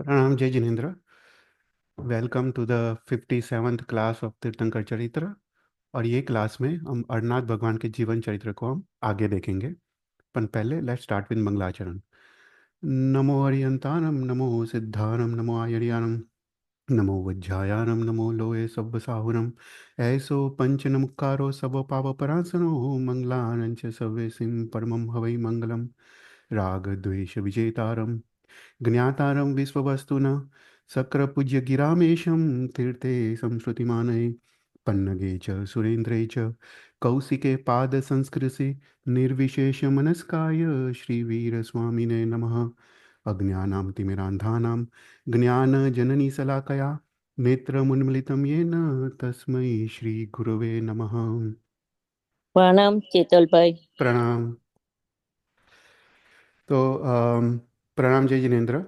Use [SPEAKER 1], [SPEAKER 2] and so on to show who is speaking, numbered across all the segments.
[SPEAKER 1] प्रणाम जय Jinendra. Welcome to the 57th class of Tirthankar Charitra. और ये क्लास में हम अरनाथ भगवान के जीवन चरित्र को हम आगे देखेंगे। पर पहले लेट्स स्टार्ट विद मंगलाचरण। नमो हरियंतानम नमो सिद्धानम नमो आयर्यानम नमो वज्जायानम नमो लोये सव्वसाहुरम। ऐसो पंच नमुक्कारो सब पाव परासनो मंगलानं च सव्यसिं परमं हवै मंगलम। राग द्वेष विजेतारम ज्ञातारं विश्ववस्तुना शक्रपूज्यगिरामेशं तीर्थे संश्रुतिमानये पन्नगे च सुरेन्द्रे च कौशिके पादसंस्कृशि निर्विशेषमनस्काय श्रीवीरस्वामिने नमः। अज्ञानां तिमिरान्धानां ज्ञानजननीशलाकया नेत्रमुन्मिलितं येन तस्मै श्रीगुरवे नमः।
[SPEAKER 2] प्रणाम चेतल भाई।
[SPEAKER 1] प्रणाम। तो प्रणाम जय जिनेन्द्र।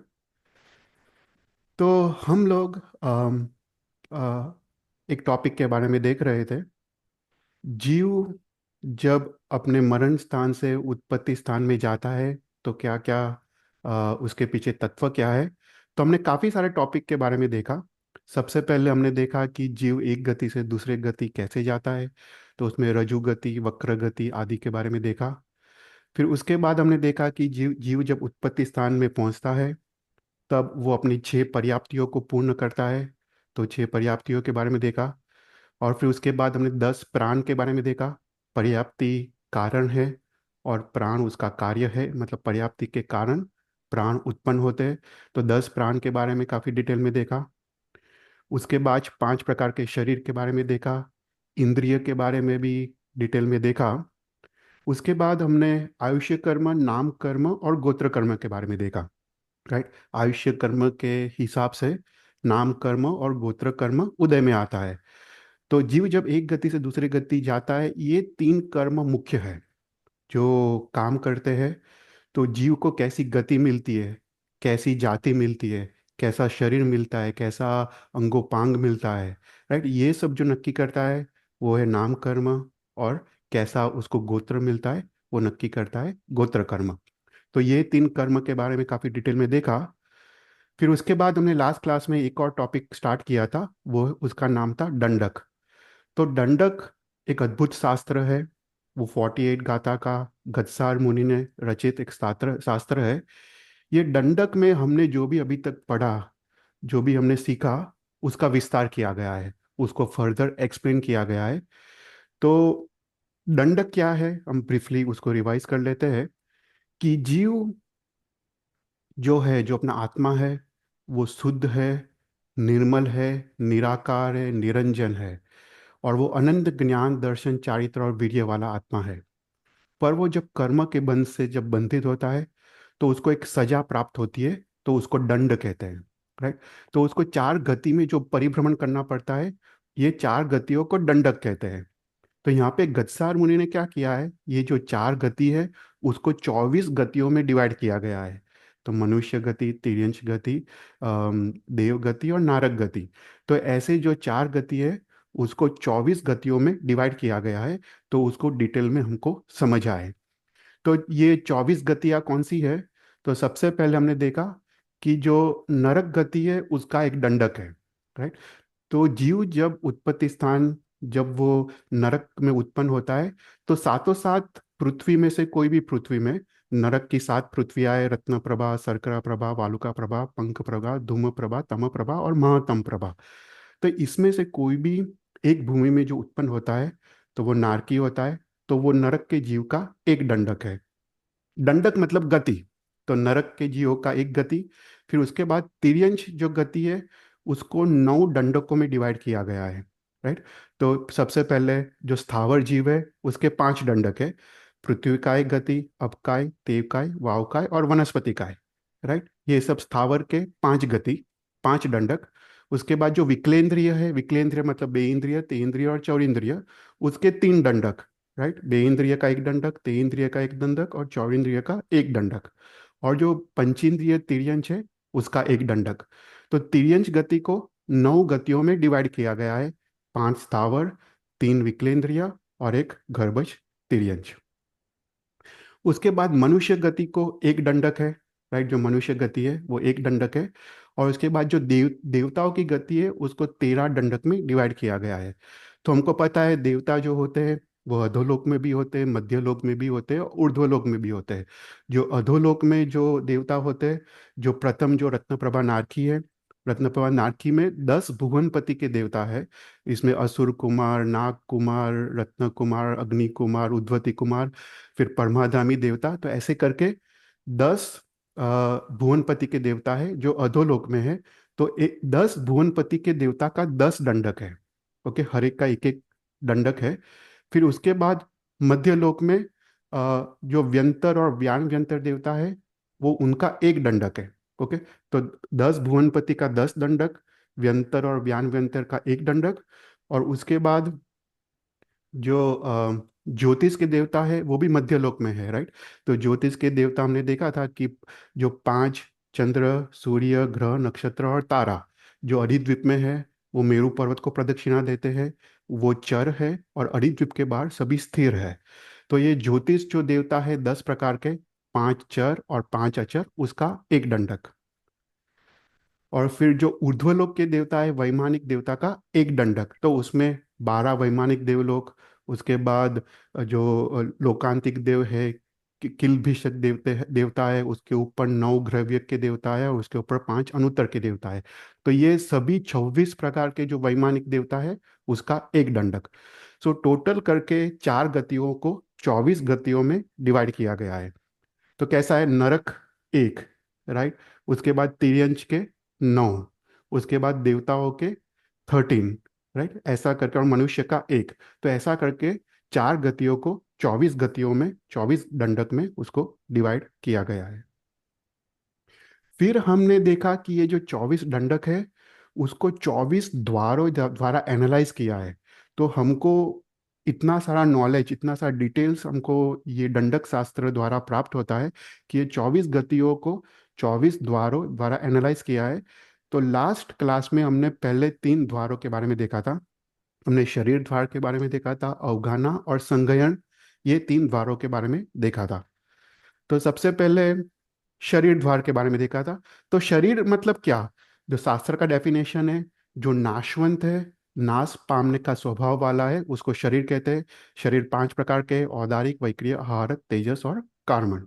[SPEAKER 1] तो हम लोग एक टॉपिक के बारे में देख रहे थे। जीव जब अपने मरण स्थान से उत्पत्ति स्थान में जाता है तो क्या क्या उसके पीछे तत्व क्या है। तो हमने काफ़ी सारे टॉपिक के बारे में देखा। सबसे पहले हमने देखा कि जीव एक गति से दूसरे गति कैसे जाता है। तो उसमें रजु गति वक्र गति आदि के बारे में देखा। फिर उसके बाद हमने देखा कि जीव जीव जब उत्पत्ति स्थान में पहुंचता है तब वो अपनी 6 पर्याप्तियों को पूर्ण करता है। तो 6 पर्याप्तियों के बारे में देखा। और फिर उसके बाद हमने 10 प्राण के बारे में देखा। पर्याप्ति कारण है और प्राण उसका कार्य है, मतलब पर्याप्ति के कारण प्राण उत्पन्न होते हैं। तो 10 प्राण के बारे में काफ़ी डिटेल में देखा। उसके बाद 5 प्रकार के शरीर के बारे में देखा। इंद्रिय के बारे में भी डिटेल में देखा। उसके बाद हमने आयुष्य कर्म नाम कर्म और गोत्र कर्म के बारे में देखा। राइट। आयुष्य कर्म के हिसाब से नाम कर्म और गोत्र कर्म उदय में आता है। तो जीव जब एक गति से दूसरी गति जाता है, ये 3 कर्म मुख्य है जो काम करते हैं। तो जीव को कैसी गति मिलती है, कैसी जाति मिलती है, कैसा शरीर मिलता है, कैसा अंगोपांग मिलता है, राइट, ये सब जो नक्की करता है वो है नाम कर्म। और कैसा उसको गोत्र मिलता है वो नक्की करता है गोत्र कर्म। तो ये 3 कर्म के बारे में काफ़ी डिटेल में देखा। फिर उसके बाद हमने लास्ट क्लास में एक और टॉपिक स्टार्ट किया था, वो उसका नाम था दंडक। तो दंडक एक अद्भुत शास्त्र है। वो 48 गाथा का गत्सार मुनि ने रचित एक शास्त्र शास्त्र है। ये दंडक में हमने जो भी अभी तक पढ़ा, जो भी हमने सीखा, उसका विस्तार किया गया है, उसको फर्दर एक्सप्लेन किया गया है। तो दंडक क्या है, हम ब्रीफली उसको रिवाइज कर लेते हैं। कि जीव जो है, जो अपना आत्मा है, वो शुद्ध है, निर्मल है, निराकार है, निरंजन है। और वो अनंत ज्ञान दर्शन चारित्र और वीर्य वाला आत्मा है। पर वो जब कर्म के बंध से जब बंधित होता है तो उसको एक सजा प्राप्त होती है। तो उसको दंड कहते हैं। राइट। तो उसको 4 गति में जो परिभ्रमण करना पड़ता है, ये 4 गतियों को दंडक कहते हैं। तो यहाँ पे गत्सार मुनि ने क्या किया है, ये जो 4 गति है उसको 24 गतियों में डिवाइड किया गया है। तो मनुष्य गति, तिर्यंच गति, देव गति और नारक गति। तो ऐसे जो 4 गति है उसको 24 गतियों में डिवाइड किया गया है। तो उसको डिटेल में हमको समझ आए। तो ये 24 गतियाँ कौन सी है। तो सबसे पहले हमने देखा कि जो नरक गति है उसका एक दंडक है। राइट। तो जीव जब उत्पत्ति स्थान, जब वो नरक में उत्पन्न होता है, तो सातों सात पृथ्वी में से कोई भी पृथ्वी में, नरक की 7 पृथ्वियाँ, रत्न प्रभा, शर्करा प्रभा, वालुका प्रभा, पंख प्रभा, धूम प्रभा, तम प्रभा और महातम प्रभा। तो इसमें से कोई भी एक भूमि में जो उत्पन्न होता है तो वो नारकी होता है। तो वो नरक के जीव का एक दंडक है। दंडक मतलब गति। तो नरक के जीवों का एक गति। फिर उसके बाद तिर्यंश जो गति है उसको 9 दंडकों में डिवाइड किया गया है। राइट। तो सबसे पहले जो स्थावर जीव है उसके 5 दंडक है। पृथ्वी काय गति, अपकाय, तेवकाय, वावकाय और वनस्पति काय। राइट। ये सब स्थावर के 5 गति, 5 दंडक। उसके बाद जो विकलेंद्रिय है, विकलेंद्रिय मतलब बेइंद्रिय, तेंद्रिय और चौरिंद्रिय, उसके 3 दंडक। राइट। बेइंद्रिय का एक दंडक, तेइंद्रिय का एक दंडक और चौरिंद्रिय का एक दंडक। और जो पंचेंद्रिय तिर्यंच है उसका एक दंडक। तो तिर्यंच गति को 9 गतियों में डिवाइड किया गया है। 5 स्थावर, 3 विकलेंद्रिय और एक गर्भज तिर्यंच। उसके बाद मनुष्य गति को एक दंडक है। राइट। जो मनुष्य गति है वो एक दंडक है। और उसके बाद जो देवताओं की गति है उसको 13 दंडक में डिवाइड किया गया है। तो हमको पता है देवता जो होते हैं वो अधोलोक में भी होते हैं, मध्यलोक में भी होते हैं और ऊर्ध्वलोक में भी होते हैं। जो अधोलोक में जो देवता होते हैं, जो प्रथम जो रत्नप्रभा नारकी है, रत्नप्रभा नारकी में 10 भुवनपति के देवता है। इसमें असुर कुमार, नाग कुमार, रत्न कुमार, अग्नि कुमार, उद्वती कुमार, फिर परमाधामी देवता, तो ऐसे करके 10 भुवनपति के देवता है जो अधोलोक में है। तो 10 भुवनपति के देवता का 10 दंडक है। ओके, हर एक का एक एक दंडक है। फिर उसके बाद मध्यलोक में जो व्यंतर और व्यान व्यंतर देवता है वो उनका एक दंडक है। ओके, तो 10 भुवनपति का 10 दंडक, व्यंतर और व्यान व्यंतर का एक दंडक। और उसके बाद जो ज्योतिष के देवता है वो भी मध्यलोक में है, राइट। तो ज्योतिष के देवता हमने देखा था कि जो 5 चंद्र, सूर्य, ग्रह, नक्षत्र और तारा जो अरिद्वीप में है वो मेरू पर्वत को प्रदक्षिणा देते हैं, वो चर है। और अरिद्वीप के बाहर सभी स्थिर है। तो ये ज्योतिष जो देवता है 10 प्रकार के, 5 चर और 5 अचर, उसका एक दंडक। और फिर जो ऊर्ध्वलोक के देवता है वैमानिक देवता का एक दंडक, तो उसमें 12 वैमानिक देवलोक। उसके बाद जो लोकांतिक देव है, किलभिषक देवता है, उसके ऊपर 9 ग्रव्य के देवता है और उसके ऊपर 5 अनुत्तर के देवता है। तो ये सभी 26 प्रकार के जो वैमानिक देवता है उसका एक दंडक। सो टोटल करके 4 गतियों को 24 गतियों में डिवाइड किया गया है। तो कैसा है, नरक एक, राइट। उसके बाद तिर्यंच के 9, उसके बाद देवताओं के 13, राइट, ऐसा करके, और मनुष्य का एक। तो ऐसा करके 4 गतियों को 24 गतियों में, 24 दंडक में उसको डिवाइड किया गया है। फिर हमने देखा कि ये जो 24 दंडक है उसको 24 द्वारों द्वारा एनालाइज किया है। तो हमको इतना सारा नॉलेज, इतना सारा डिटेल्स हमको ये दंडक शास्त्र द्वारा प्राप्त होता है कि ये 24 गतियों को 24 द्वारों द्वारा एनालाइज किया है। तो लास्ट क्लास में हमने पहले 3 द्वारों के बारे में देखा था। हमने शरीर द्वार के बारे में देखा था, अवगाना और संगयन, ये 3 द्वारों के बारे में देखा था। तो सबसे पहले शरीर द्वार के बारे में देखा था। तो शरीर मतलब क्या, जो शास्त्र का डेफिनेशन है, जो नाशवंत है, नाश पामने का स्वभाव वाला है, उसको शरीर कहते हैं। शरीर 5 प्रकार के हैं, औदारिक, वैक्रिय, आहारक, तेजस और कार्मण।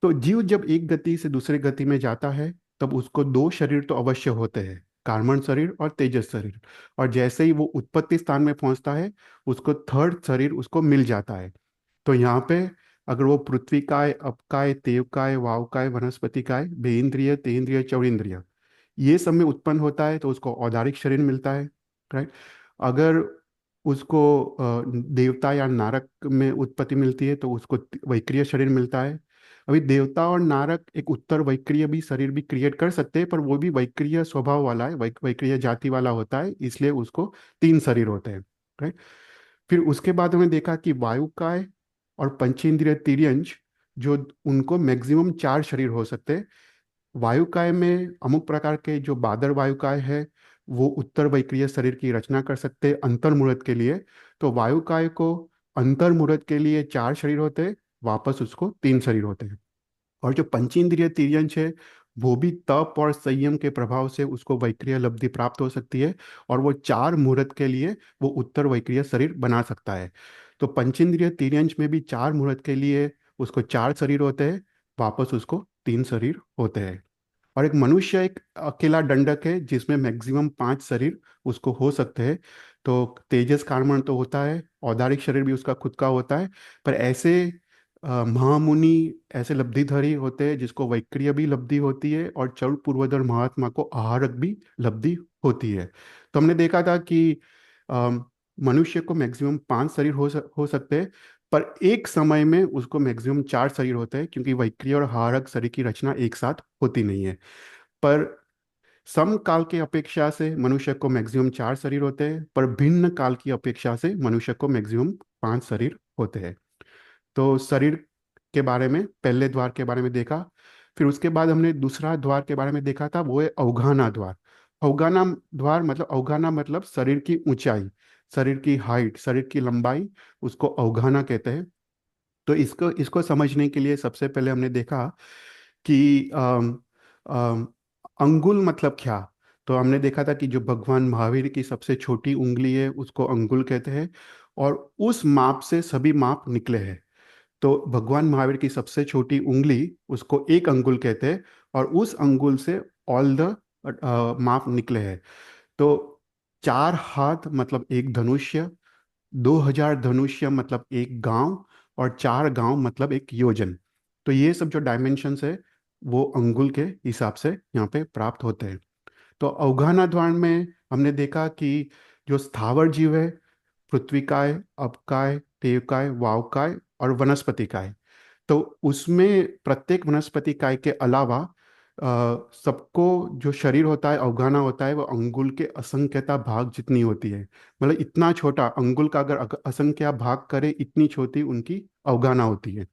[SPEAKER 1] तो जीव जब एक गति से दूसरे गति में जाता है तब उसको 2 शरीर तो अवश्य होते हैं, कार्बन शरीर और तेजस शरीर। और जैसे ही वो उत्पत्ति स्थान में पहुंचता है उसको थर्ड शरीर उसको मिल जाता है। तो यहाँ पे अगर वो पृथ्वी काय, अपकाय, तेवकाय, वावकाय, वनस्पति काय, बेइंद्रिय, तेन्द्रिय, चौरिंद्रिय, ये सब में उत्पन्न होता है तो उसको औदारिक शरीर मिलता है, राइट। अगर उसको देवता या नारक में उत्पत्ति मिलती है तो उसको वैक्रिय शरीर मिलता है। अभी देवता और नारक एक उत्तर वैक्रिय भी शरीर भी क्रिएट कर सकते हैं, पर वो भी वैक्रिय स्वभाव वाला है, वैक्रिय जाति वाला होता है, इसलिए उसको 3 शरीर होते हैं, राइट। फिर उसके बाद हमने देखा कि वायुकाय और पंचेंद्रिय तिर्यंच, जो उनको मैक्सिमम 4 शरीर हो सकते हैं। वायुकाय में अमुक प्रकार के जो बादर वायुकाय है वो उत्तर वैक्रिय शरीर की रचना कर सकते हैं अंतर्मुहूर्त के लिए। तो वायुकाय को अंतर्मुहूर्त के लिए 4 शरीर होते हैं, वापस उसको 3 शरीर होते हैं। और जो पंचेंद्रिय तिर्यंच है वो भी तप और संयम के प्रभाव से उसको वैक्रिय लब्धि प्राप्त हो सकती है, और वो 4 मुहूर्त के लिए वो उत्तर वैक्रिय शरीर बना सकता है। तो पंचेंद्रिय तिर्यंच में भी 4 मुहूर्त के लिए उसको 4 शरीर होते हैं, वापस उसको 3 शरीर होते हैं। और एक मनुष्य एक अकेला दंडक है जिसमें मैक्सिमम 5 शरीर उसको हो सकते हैं। तो तेजस कार्बन तो होता है, औदारिक शरीर भी उसका खुद का होता है। पर ऐसे महामुनि, ऐसे लब्धिधारी होते हैं जिसको वैक्रिय भी लब्धि होती है और चौर पूर्वोदर महात्मा को आहारक भी लब्धि होती है। तो हमने देखा था कि मनुष्य को मैक्सिमम 5 शरीर हो सकते हैं, पर एक समय में उसको मैक्सिमम 4 शरीर होते हैं क्योंकि वैक्रिय और आहारक शरीर की रचना एक साथ होती नहीं है। पर समकाल की अपेक्षा से मनुष्य को मैक्सिमम 4 शरीर होते हैं, पर भिन्न काल की अपेक्षा से मनुष्य को मैक्सिमम 5 शरीर होते हैं। तो शरीर के बारे में पहले द्वार के बारे में देखा। फिर उसके बाद हमने दूसरा द्वार के बारे में देखा था, वो है अवगाना द्वार। अवगाना द्वार मतलब, अवगाना मतलब शरीर की ऊंचाई, शरीर की हाइट, शरीर की लंबाई, उसको अवगाना कहते हैं। तो इसको इसको समझने के लिए सबसे पहले हमने देखा कि अंगुल मतलब क्या। तो हमने देखा था कि जो भगवान महावीर की सबसे छोटी उंगली है उसको अंगुल कहते हैं, और उस माप से सभी माप निकले हैं। तो भगवान महावीर की सबसे छोटी उंगली उसको एक अंगुल कहते हैं, और उस अंगुल से ऑल द माप निकले हैं। तो 4 हाथ मतलब एक धनुष्य, 2000 धनुष्य मतलब एक गांव, और 4 गांव मतलब एक योजन। तो ये सब जो डायमेंशंस है वो अंगुल के हिसाब से यहाँ पे प्राप्त होते हैं। तो अवगाहनाद्वार में हमने देखा कि जो स्थावर जीव है, पृथ्वीकाय, अपकाय, तेवकाय, वावकाय और वनस्पतिकाय। तो उसमें प्रत्येक वनस्पति काय के अलावा सबको जो शरीर होता है, अवगाना होता है, वो अंगुल के असंख्यता भाग जितनी होती है। मतलब इतना छोटा अंगुल का अगर असंख्या भाग करे, इतनी छोटी उनकी अवगाना होती है।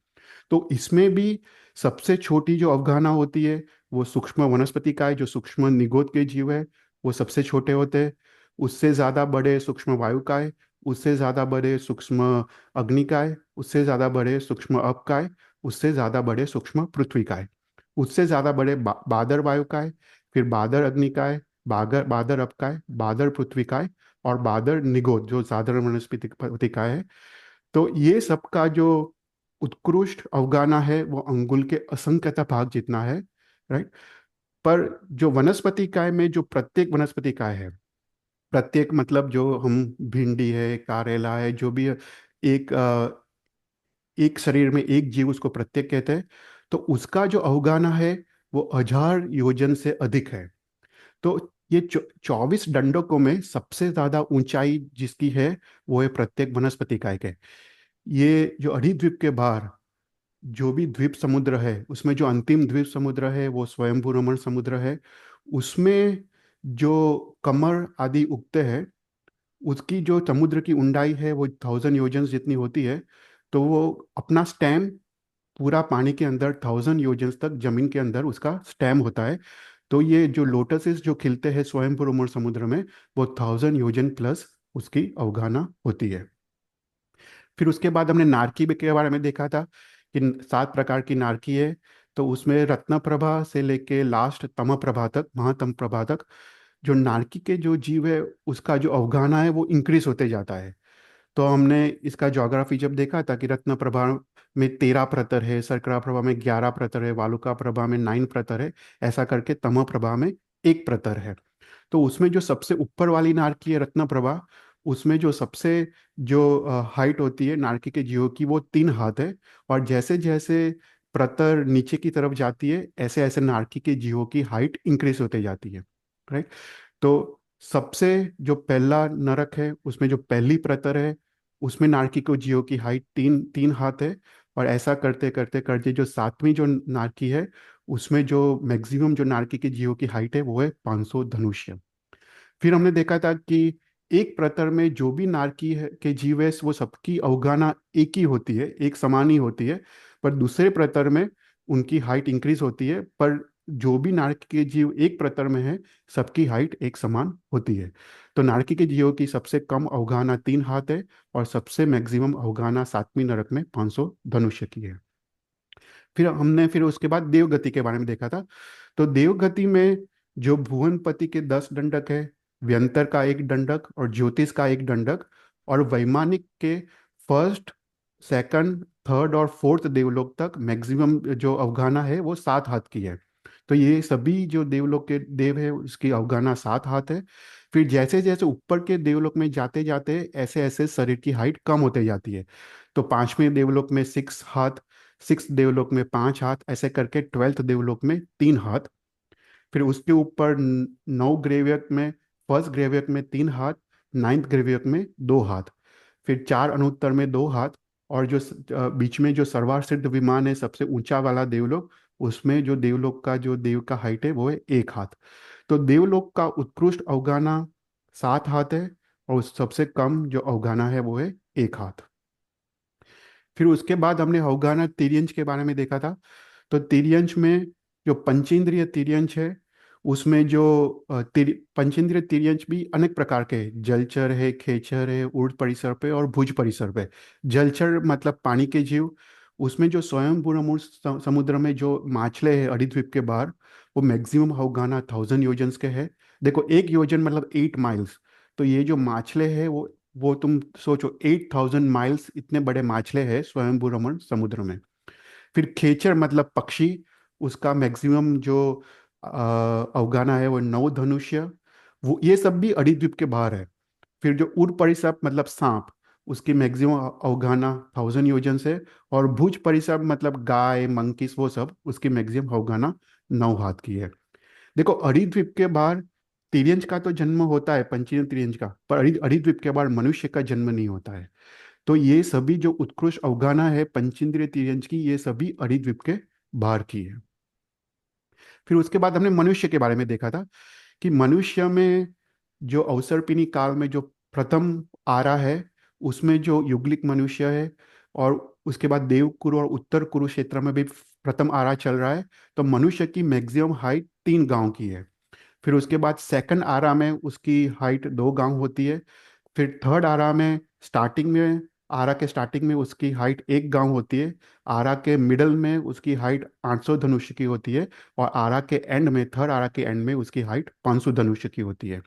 [SPEAKER 1] तो इसमें भी सबसे छोटी जो अवगाहना होती है वो सूक्ष्म वनस्पति काय, जो सूक्ष्म निगोद के जीव है, वो सबसे छोटे होते हैं। उससे ज़्यादा बड़े सूक्ष्म वायुकाय, उससे ज़्यादा बड़े सूक्ष्म अग्निकाय, उससे ज़्यादा बड़े सूक्ष्म अपकाय, उससे ज़्यादा बड़े सूक्ष्म पृथ्वीकाय, उससे ज़्यादा बड़े बादर वायुकाय, फिर बादर अग्निकाय, बादर अपकाय, बादर पृथ्वीकाय, और बादर निगोद जो साधारण वनस्पति काय है। तो ये सबका जो उत्कृष्ट अवगाना है वो अंगुल के असंख्यता भाग जितना है, राइट। पर जो वनस्पति काय में जो प्रत्येक वनस्पति काय है, प्रत्येक मतलब जो हम भिंडी है, कारेला है, जो भी एक एक शरीर में एक जीव उसको प्रत्येक कहते हैं। तो उसका जो अवगाना है वो 1000 योजन से अधिक है। तो ये 24 दंडकों में सबसे ज्यादा ऊंचाई जिसकी है वो है प्रत्येक वनस्पति काय के। ये जो अधिद्वीप के बाहर जो भी द्वीप समुद्र है, उसमें जो अंतिम द्वीप समुद्र है वो स्वयंभू रमण समुद्र है। उसमें जो कमर आदि उगते हैं, उसकी जो समुद्र की ऊंडाई है वो 1000 योजन जितनी होती है। तो वो अपना स्टेम पूरा पानी के अंदर 1000 योजन तक जमीन के अंदर उसका स्टेम होता है। तो ये जो लोटसेस जो खिलते हैं स्वयंभू रमण समुद्र में, वो 1000 योजन प्लस उसकी अवगाहना होती है। फिर उसके बाद हमने नारकी के बारे में देखा था कि 7 प्रकार की नारकी है। तो उसमें रत्न प्रभा से लेके लास्ट तम प्रभा तक, महातम प्रभा तक, जो नारकी के जो जीव है उसका जो अवगाहना है वो इंक्रीज होते जाता है। तो हमने इसका ज्योग्राफी जब देखा था कि रत्न प्रभा में 13 प्रतर है, सरकरा प्रभा में 11 प्रतर है, वालुका प्रभा में 9 प्रतर है, ऐसा करके तम प्रभा में 1 प्रतर है। तो उसमें जो सबसे ऊपर वाली नारकी है रत्न प्रभा, उसमें जो सबसे जो हाइट होती है नारकी के जीवों की वो 3 हाथ है। और जैसे जैसे प्रतर नीचे की तरफ जाती है, ऐसे ऐसे नारकी के जीवों की हाइट इंक्रीज होते जाती है, राइट। तो सबसे जो पहला नरक है उसमें जो पहली प्रतर है, उसमें नारकी को जीव की हाइट 3 3 हाथ है। और ऐसा करते करते करते जो 7वीं जो नारकी है, उसमें जो मैक्सिमम जो नारकी के जीव की हाइट है वो है 500 धनुष्य। फिर हमने देखा था कि एक प्रतर में जो भी नारकी है के जीव है वो सबकी अवगाहना एक ही होती है, एक समान ही होती है। पर दूसरे प्रतर में उनकी हाइट इंक्रीज होती है, पर जो भी नारकी के जीव एक प्रतर में है सबकी हाइट एक समान होती है। तो नारकी के जीवों की सबसे कम अवगाहना 3 हाथ है, और सबसे मैक्सिमम अवगाहना 7वीं नरक में 500 धनुष्य की है। फिर उसके बाद देवगति के बारे में देखा था। तो देवगति में जो भुवनपति के 10 दंडक है, व्यंतर का एक दंडक और ज्योतिष का एक दंडक, और वैमानिक के फर्स्ट, सेकंड, थर्ड और फोर्थ देवलोक तक मैक्सिमम जो अवगाहना है वो 7 हाथ की है। तो ये सभी जो देवलोक के देव है उसकी अवगाहना 7 हाथ है। फिर जैसे जैसे ऊपर के देवलोक में जाते जाते ऐसे ऐसे शरीर की हाइट कम होते जाती है। तो 5वें देवलोक में 6 हाथ, 6th देवलोक में 5 हाथ, ऐसे करके 12th देवलोक में 3 हाथ। फिर उसके ऊपर 9 ग्रेवियक में, फर्स्ट ग्रेवियक में 3 हाथ, 9th ग्रेवियक में 2 हाथ, फिर 4 अनुत्तर में 2 हाथ। और जो बीच में जो सर्वार सिद्ध विमान है सबसे ऊंचा वाला देवलोक, उसमें जो देवलोक का जो देव का हाइट है वो है 1 हाथ। तो देवलोक का उत्कृष्ट अवगाना 7 हाथ है, और सबसे कम जो अवगाना है वो है 1 हाथ। फिर उसके बाद हमने अवगाना तिर्यंच के बारे में देखा था। तो तिर्यंच में जो पंचेंद्रिय तिर्यंच है, उसमें जो पंचेंद्रिय तिर्यंच भी अनेक प्रकार के हैं। जलचर है, खेचर है, ऊर्ध्व परिसर पे और भुज परिसर पे। जलचर मतलब पानी के जीव, उसमें जो स्वयंभू समुद्र में जो माछले हैं अरिद्वीप के बाहर, वो मैक्सिमम अवगाना 1000 योजन के है। देखो, 1 योजन मतलब 8 माइल्स। तो ये जो माछले हैं वो तुम सोचो, 8000 माइल्स इतने बड़े माछले हैं स्वयंभू रमण समुद्र में। फिर खेचर मतलब पक्षी, उसका मैक्सिमम जो अवगाना है वो 9 धनुष्य। वो ये सब भी अरिद्वीप के बाहर है। फिर जो उड़ परिसर मतलब सांप, उसकी मैक्सिमम अवगाना 1000 योजन से। और भुज परिसर मतलब गाय मंकीस वो सब, उसकी मैक्सिमम अवगाना 9 हाथ की है। देखो, अरिद्वीप के बाहर तिर्यंच का तो जन्म होता है, पंचीन तिर्यंच का, पर अरिद्वीप के बाहर मनुष्य का जन्म नहीं होता है। तो ये सभी जो उत्कृष्ट अवगाना है पंचेंद्रिय तिर्यंच की, ये सभी अरिद्वीप के बाहर की है। फिर उसके बाद हमने मनुष्य के बारे में देखा था कि मनुष्य में जो अवसर्पिणी काल में जो प्रथम आरा है, उसमें जो युगलिक मनुष्य है, और उसके बाद देवकुरु और उत्तर कुरुक्षेत्र में भी प्रथम आरा चल रहा है। तो मनुष्य की मैक्सिमम हाइट 3 गांव की है। फिर उसके बाद सेकंड आरा में उसकी हाइट 2 गांव होती है। फिर थर्ड आरा में स्टार्टिंग में, आरा के स्टार्टिंग में उसकी हाइट 1 गांव होती है। आरा के मिडल में उसकी हाइट 800 धनुष की होती है। और आरा के एंड में, थर्ड आरा के एंड में उसकी हाइट 500 धनुष की होती है।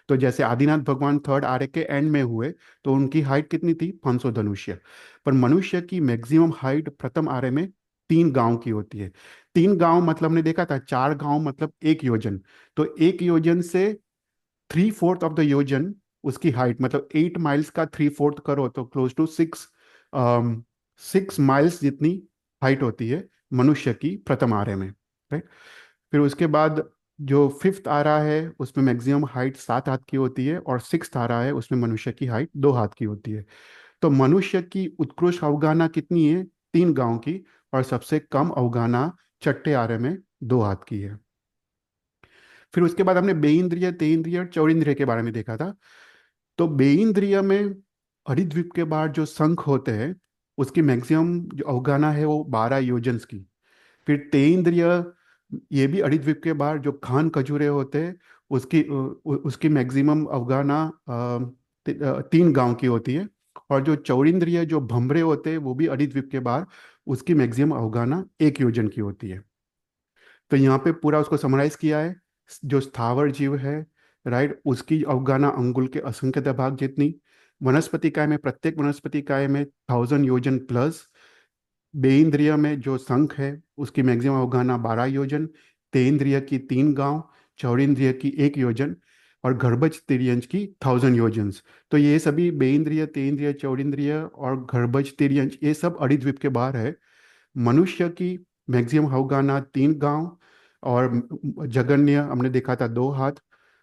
[SPEAKER 1] तो जैसे आदिनाथ भगवान थर्ड आरे के एंड में हुए, तो उनकी हाइट कितनी थी? 500 धनुष्य। पर मनुष्य की मैक्सिमम हाइट प्रथम आरे में 3 गांव की होती है। 3 गांव मतलब हमने देखा था, 4 गांव मतलब 1 योजन। तो 1 योजन से 3/4 ऑफ द योजन उसकी हाइट, मतलब 8 माइल्स का 3/4 करो तो क्लोज टू 6 माइल्स जितनी हाइट होती है मनुष्य की प्रथम आरे में। राइट। फिर उसके बाद जो फिफ्थ आरा है, उसमें मैक्सिमम हाइट 7 हाथ की होती है, और सिक्स्थ आरा है, उसमें मनुष्य की हाइट 2 हाथ की होती है। तो मनुष्य की उत्कृष्ट अवगाना कितनी है? 3 गांव की। और सबसे कम अवगाना छठे आरे में 2 हाथ की है। फिर उसके बाद हमने बेइंद्रिय, तेइंद्रिय और चौरिंद्रिय के बारे में देखा था। तो बेइंद्रिय में हरिद्वीप के बाहर जो शंख होते हैं, उसकी मैक्सिमम जो अवगाना है वो 12 योजन्स की। फिर तेइंद्रिय, ये भी हरिद्वीप के बाहर जो खान खजूरे होते हैं, उसकी मैक्सिमम अवगाना 3 गांव की होती है। और जो चौरिंद्रिय जो भमरे होते हैं, वो भी हरिद्वीप के बाहर, उसकी मैक्सिमम अवगाना 1 योजन की होती है। तो यहाँ पे पूरा उसको समराइज किया है। जो स्थावर जीव है, राइट, उसकी अवगाना अंगुल के असंख्य भाग जितनी। वनस्पति काय में, प्रत्येक वनस्पति काय में 1000 योजन प्लस। बेइंद्रिय में जो शंख है, उसकी मैक्सिमम अवगाना 12 योजन। तेइंद्रिय की 3 गांव। चौरिंद्रिय की 1 योजन। और गर्भज तिर्यंच की 1000 योजन्स। तो ये सभी बेइंद्रिय, तेइंद्रिय, चौरिंद्रिय और गर्भज तिर्यंच, ये सब अरिद्वीप के बाहर है। मनुष्य की मैक्सिमम अवगाना 3 गांव। और जगन्य हमने देखा था 2 हाथ।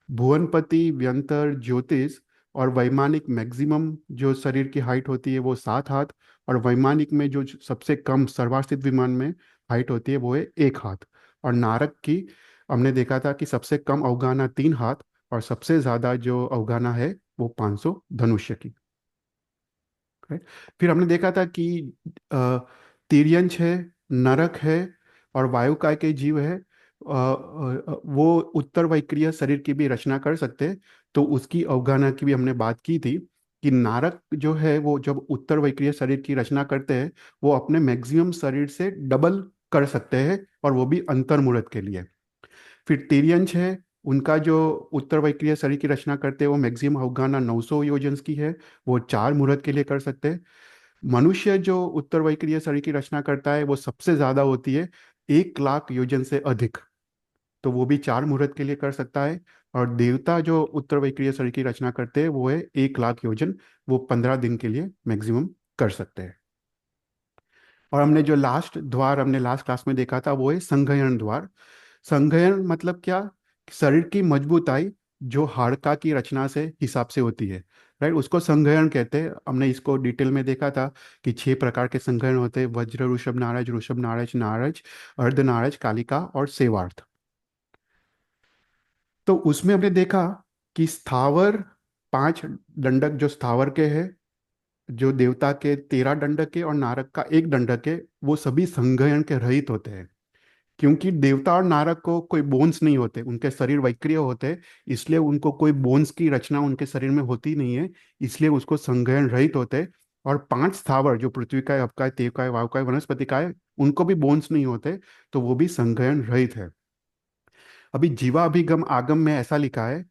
[SPEAKER 1] भुवनपति, व्यंतर, ज्योतिष और वैमानिक मैक्सिमम जो शरीर की हाइट होती है वो 7 हाथ। और वैमानिक में जो सबसे कम सर्वाश्रित विमान में हाइट होती है वो है 1 हाथ। और नारक की हमने देखा था कि सबसे कम अवगाना 3 हाथ, और सबसे ज्यादा जो अवगाना है वो 500 धनुष्य की। Right? फिर हमने देखा था कि अ, तिर्यंच है, नरक है, और वायुकाय के जीव है। वो उत्तर वैक्रीय शरीर की भी रचना कर सकते हैं। तो उसकी अवगाहना की भी हमने बात की थी कि नारक जो है वो जब उत्तर वैक्रीय शरीर की रचना करते हैं, वो अपने मैक्सिमम शरीर से डबल कर सकते हैं, और वो भी अंतर्मुहूर्त के लिए। फिर तिर्यंच है, उनका जो उत्तर वैक्रीय शरीर की रचना करते हैं वो मैक्सिमम अवगाहना 900 योजन की है। वो 4 मुहूर्त के लिए कर सकते हैं। मनुष्य जो उत्तर वैक्रीय शरीर की रचना करता है वो सबसे ज्यादा होती है, 1 लाख योजन से अधिक। तो वो भी 4 मुहूर्त के लिए कर सकता है। और देवता जो उत्तर वैक्रीय शरीर की रचना करते हैं वो है 1 लाख योजन। वो 15 दिन के लिए मैक्सिमम कर सकते हैं। और हमने जो लास्ट द्वार हमने लास्ट क्लास में देखा था वो है संघयन द्वार। संघयन मतलब क्या? शरीर की मजबूताई जो हाड़का की रचना से हिसाब से होती है, राइट, उसको संघयन कहते हैं। हमने इसको डिटेल में देखा था कि 6 प्रकार के संघयन होते हैं: वज्र, ऋषभ नारज, नारज, अर्ध नारज, कालिका और सेवार्थ। तो उसमें हमने देखा कि स्थावर 5 दंडक जो स्थावर के हैं, जो देवता के 13 दंडक के और नारद का 1 दंडक है, वो सभी संघयन के रहित होते हैं। क्योंकि देवता और नारद को कोई बोन्स नहीं होते, उनके शरीर वैक्रिय होते हैं, इसलिए उनको कोई बोन्स की रचना उनके शरीर में होती नहीं है। इसलिए उसको संघयन रहित होते हैं। और 5 स्थावर जो पृथ्वी का है, अप का है, तेव का है, वायु का है, वनस्पति का है, उनको भी बोन्स नहीं होते, तो वो भी संघयन रहित है। अभी जीवाभिगम आगम में ऐसा लिखा है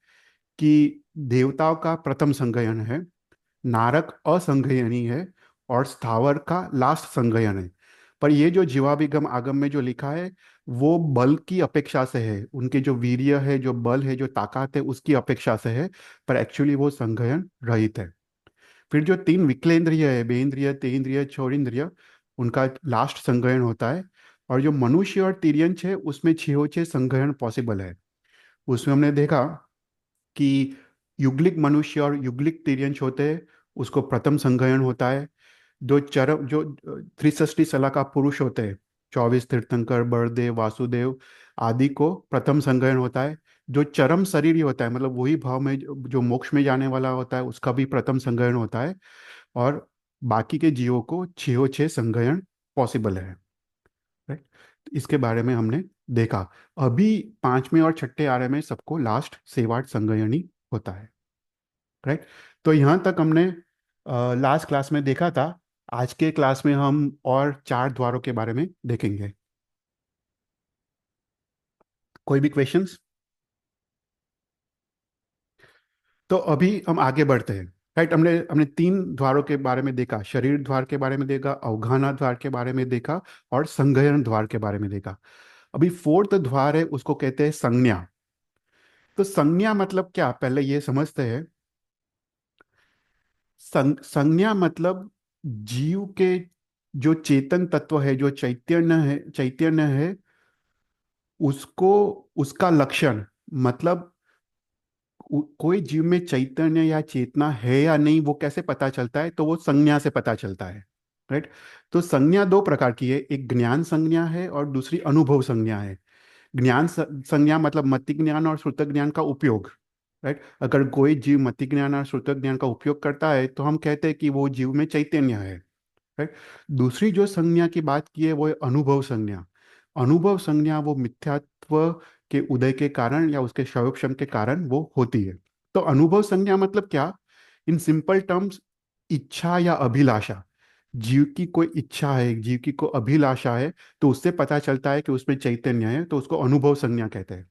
[SPEAKER 1] कि देवताओं का प्रथम संघयन है, नारक असंघयनी है, और स्थावर का लास्ट संघयन है। पर ये जो जीवाभिगम आगम में जो लिखा है वो बल की अपेक्षा से है, उनके जो वीर्य है, जो बल है, जो ताकत है, उसकी अपेक्षा से है। पर एक्चुअली वो संघयन रहित है। फिर जो तीन विकलेंद्रिय है, बेंद्रिय, तेंद्रिय, छोरिंद्रिय, उनका लास्ट संघयन होता है। और जो मनुष्य और तिर्यंच है उसमें छह छह संघयन पॉसिबल है। उसमें हमने देखा कि युग्लिक मनुष्य और युग्लिक तिर्यंच होते हैं, उसको प्रथम संघयन होता है। जो त्रिषष्टि सला का पुरुष होते हैं, 24 तीर्थंकर, बलदेव, वासुदेव आदि को प्रथम संघयन होता है। जो चरम शरीर होता है, मतलब वही भाव में जो मोक्ष में जाने वाला होता है, उसका भी प्रथम संघयन होता है। और बाकी के जीवों को छह छह संघयन पॉसिबल है। राइट। इसके बारे में हमने देखा। अभी पांचवें और छठे आर्य में सबको लास्ट सेवाट संघयन ही होता है। राइट। तो यहाँ तक हमने लास्ट क्लास में देखा था। आज के क्लास में हम और चार द्वारों के बारे में देखेंगे। कोई भी क्वेश्चंस? तो अभी हम आगे बढ़ते हैं। राइट। हमने हमने तीन द्वारों के बारे में देखा, शरीर द्वार के बारे में देखा, अवघाना द्वार के बारे में देखा, और संघयन द्वार के बारे में देखा। अभी फोर्थ द्वार है, उसको कहते हैं संज्ञा। तो संज्ञा मतलब क्या, पहले ये समझते हैं। संज्ञा मतलब जीव के जो चेतन तत्व है, जो चैतन्य है, उसको, उसका लक्षण, मतलब कोई जीव में चैतन्य या चेतना है या नहीं, वो कैसे पता चलता है, तो वो संज्ञा से पता चलता है। राइट। तो संज्ञा दो प्रकार की है, एक ज्ञान संज्ञा है और दूसरी अनुभव संज्ञा है। संज्ञा मतलब मति ज्ञान और श्रुत ज्ञान का उपयोग। राइट। अगर कोई जीव मति ज्ञान और श्रुत ज्ञान का उपयोग करता है तो हम कहते हैं कि वो जीव में चैतन्य है। राइट। दूसरी जो संज्ञा की बात की है वो है अनुभव संज्ञा। अनुभव संज्ञा वो मिथ्यात्व के उदय के कारण या उसके क्षयोक्षम के कारण वो होती है। तो अनुभव संज्ञा मतलब क्या? इन सिंपल टर्म्स, इच्छा या अभिलाषा। जीव की कोई इच्छा है, जीव की कोई अभिलाषा है, तो उससे पता चलता है कि उसमें चैतन्य है, तो उसको अनुभव संज्ञा कहते हैं।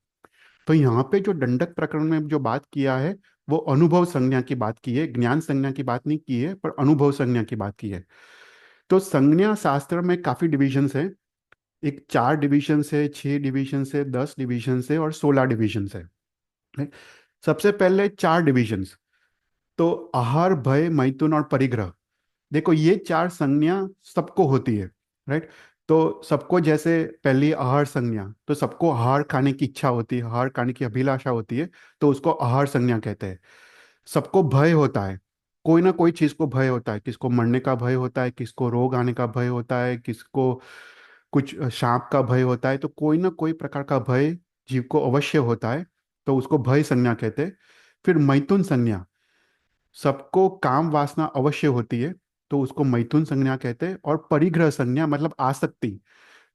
[SPEAKER 1] तो यहाँ पे जो दंडक प्रकरण में जो बात किया है वो अनुभव संज्ञा की बात की है, ज्ञान संज्ञा की बात नहीं की है, पर अनुभव संज्ञा की बात की है। तो संज्ञा शास्त्र में काफी डिविजन्स है। एक 4 डिविजन्स है, 6 डिविजन्स है, 10 डिविजन्स है और 16 डिविजन्स है। right? सबसे पहले 4 डिविजन्स। तो आहार, भय, मैथुन और परिग्रह। देखो ये 4 संज्ञा सबको होती है। राइट। तो सबको, जैसे पहली आहार संज्ञा, तो सबको आहार खाने की इच्छा होती है, आहार खाने की अभिलाषा होती है, तो उसको आहार संज्ञा कहते हैं। सबको भय होता है, कोई ना कोई चीज को भय होता है, किसको मरने का भय होता है, किसको रोग आने का भय होता है, किसको कुछ सांप का भय होता है, तो कोई ना कोई प्रकार का भय जीव को अवश्य होता है, तो उसको भय संज्ञा कहते हैं। फिर मैथुन संज्ञा, सबको काम वासना अवश्य होती है, तो उसको मैथुन संज्ञा कहते हैं। और परिग्रह संज्ञा मतलब आसक्ति,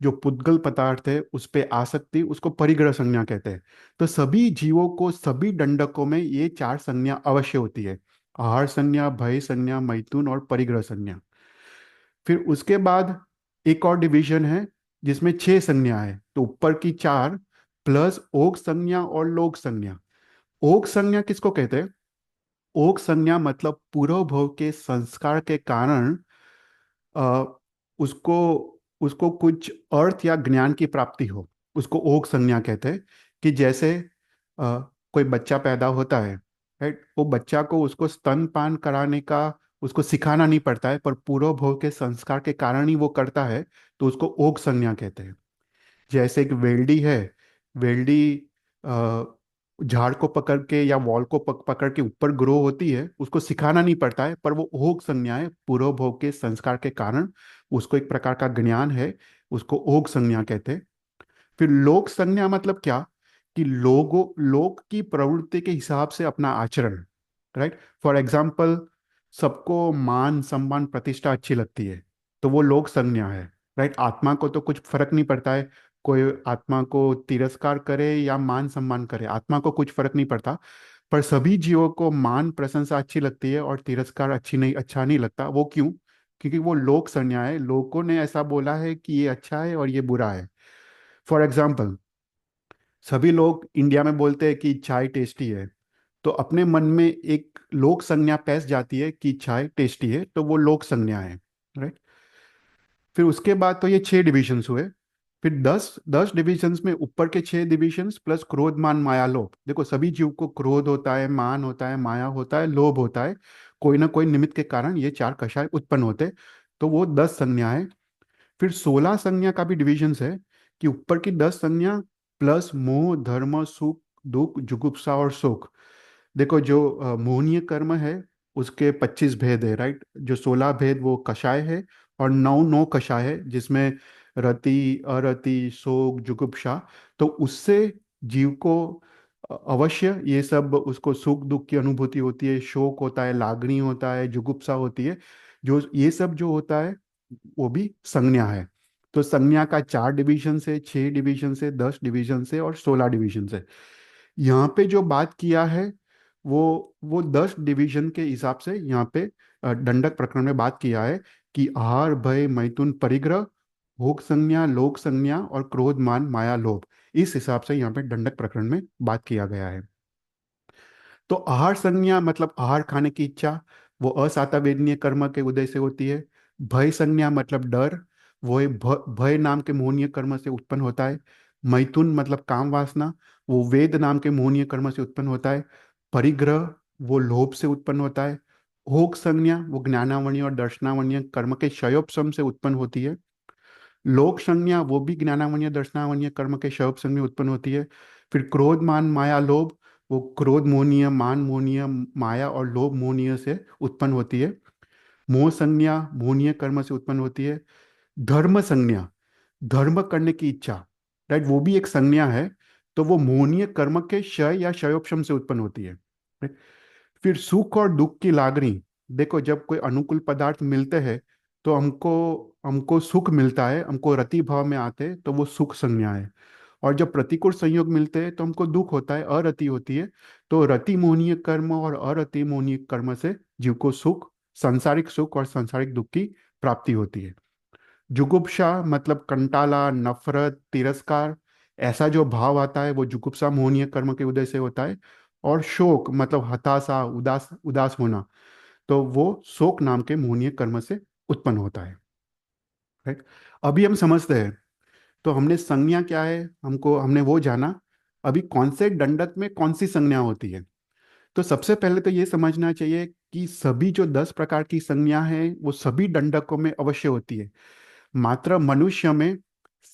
[SPEAKER 1] जो पुद्गल पदार्थ है उस पे आसक्ति, उसको परिग्रह संज्ञा कहते हैं। तो सभी जीवों को, सभी दंडकों में ये 4 संज्ञा अवश्य होती है, आहार संज्ञा, भय संज्ञा, मैथुन और परिग्रह संज्ञा। फिर उसके बाद एक और डिवीजन है जिसमें 6 संज्ञा है, तो ऊपर की 4 प्लस ओक संज्ञा और लोक संज्ञा। ओक संज्ञा किसको कहते हैं? ओक संज्ञा मतलब पूर्व भव के संस्कार के कारण अ, उसको उसको कुछ अर्थ या ज्ञान की प्राप्ति हो, उसको ओक संज्ञा कहते हैं। कि जैसे कोई बच्चा पैदा होता है, राइट, वो बच्चा को उसको स्तनपान कराने का उसको सिखाना नहीं पड़ता है, पर पूर्व भव के संस्कार के कारण ही वो करता है, तो उसको ओक संज्ञा कहते हैं। जैसे एक वेल्डी है, वेल्डी अ, झाड़ को पकड़ के या वॉल को पकड़ के ऊपर ग्रो होती है, उसको सिखाना नहीं पड़ता है, पर वो ओघ संज्ञा है, पूर्व भोग के संस्कार के कारण उसको एक प्रकार का ज्ञान है, उसको ओघ संज्ञा कहते हैं। फिर लोक संज्ञा मतलब क्या? कि लोक की प्रवृत्ति के हिसाब से अपना आचरण। राइट। फॉर एग्जाम्पल, सबको मान सम्मान प्रतिष्ठा अच्छी लगती है, तो वो लोक संज्ञा है। राइट। आत्मा को तो कुछ फर्क नहीं पड़ता है, कोई आत्मा को तिरस्कार करे या मान सम्मान करे, आत्मा को कुछ फर्क नहीं पड़ता। पर सभी जीवों को मान प्रशंसा अच्छी लगती है और तिरस्कार अच्छा नहीं लगता। वो क्यों? क्योंकि वो लोक संज्ञा है, लोगों ने ऐसा बोला है कि ये अच्छा है और ये बुरा है। फॉर एग्जाम्पल, सभी लोग इंडिया में बोलते हैं कि चाय टेस्टी है, तो अपने मन में एक लोक संज्ञा पैस जाती है कि चाय टेस्टी है, तो वो लोक संज्ञा है। राइट। फिर उसके बाद तो ये 6 डिविजन्स हुए। फिर 10 10 डिविजन्स में ऊपर के 6 डिविजन्स प्लस क्रोध मान माया लोभ। देखो सभी जीव को क्रोध होता है, मान होता है, माया होता है, लोभ होता है। कोई ना कोई निमित्त के कारण ये 4 कषाय उत्पन्न होते हैं। तो वो 10 संज्ञा है। फिर 16 संज्ञा का भी डिविजन्स है कि ऊपर की 10 संज्ञा प्लस मोह धर्म सुख दुख जुगुप्सा और शोक। देखो जो मोहनीय कर्म है उसके 25 भेद है, राइट। जो 16 भेद वो कषाय है, और नौ नौ कषाय है जिसमें रति अरति शोक जुगुप्सा। तो उससे जीव को अवश्य ये सब, उसको सुख दुख की अनुभूति होती है, शोक होता है, लागनी होता है, जुगुप्सा होती है। जो ये सब जो होता है वो भी संज्ञा है। तो संज्ञा का 4 डिवीजन से, 6 डिवीजन से, 10 डिवीजन से और 16 डिवीजन से। यहाँ पे जो बात किया है वो 10 डिवीजन के हिसाब से यहाँ पे दंडक प्रकरण में बात किया है कि आहार भय मैथुन परिग्रह भोग संज्ञा लोक संज्ञा और क्रोध मान माया लोभ, इस हिसाब से यहाँ पे दंडक प्रकरण में बात किया गया है। तो आहार संज्ञा मतलब आहार खाने की इच्छा, वो असातावेदनीय कर्म के उदय से होती है। भय संज्ञा मतलब डर, वो भय नाम के मोहनीय कर्म से उत्पन्न होता है। मैथुन मतलब काम वासना, वो वेद नाम के मोहनीय कर्म से उत्पन्न होता है। परिग्रह वो लोभ से उत्पन्न होता है। भोग संज्ञा वो ज्ञानावरणीय और दर्शनावरणीय कर्म के क्षयोपशम से उत्पन्न होती है। लोक संज्ञा वो भी ज्ञानावरणीय दर्शनावरणीय कर्म के क्षयोपशम में उत्पन्न होती है। फिर क्रोध मान माया लोभ, वो क्रोध मोहनीय मान मोहनीय माया और लोभ मोहनीय से उत्पन्न होती है। मोह संज्ञा मोहनीय कर्म से उत्पन्न होती है। धर्म संज्ञा धर्म करने की इच्छा, राइट, वो भी एक संज्ञा है। तो वो मोहनीय कर्म के क्षय या क्षयोपशम से उत्पन्न होती है। right? फिर सुख और दुख की लागनी। देखो जब कोई अनुकूल पदार्थ मिलते हैं तो हमको हमको सुख मिलता है, हमको रति भाव में आते हैं तो वो सुख संज्ञा है। और जब प्रतिकूल संयोग मिलते हैं तो हमको दुख होता है, अरति होती है। तो रति मोहनीय कर्म और अरति मोहनीय कर्म से जीव को सांसारिक सुख और सांसारिक दुख की प्राप्ति होती है। जुगुप्सा मतलब कंटाला नफरत तिरस्कार, ऐसा जो भाव आता है वो जुगुप्सा मोहनीय कर्म के उदय से होता है। और शोक मतलब हताशा उदास उदास होना, तो वो शोक नाम के मोहनीय कर्म से उत्पन्न होता है। राइट। अभी हम समझते हैं। तो हमने संज्ञा क्या है, हमको हमने वो जाना। अभी कौन से दंडक में कौन सी संज्ञा होती है। तो सबसे पहले तो ये समझना चाहिए कि सभी जो 10 प्रकार की संज्ञा है वो सभी दंडकों में अवश्य होती है। मात्र मनुष्य में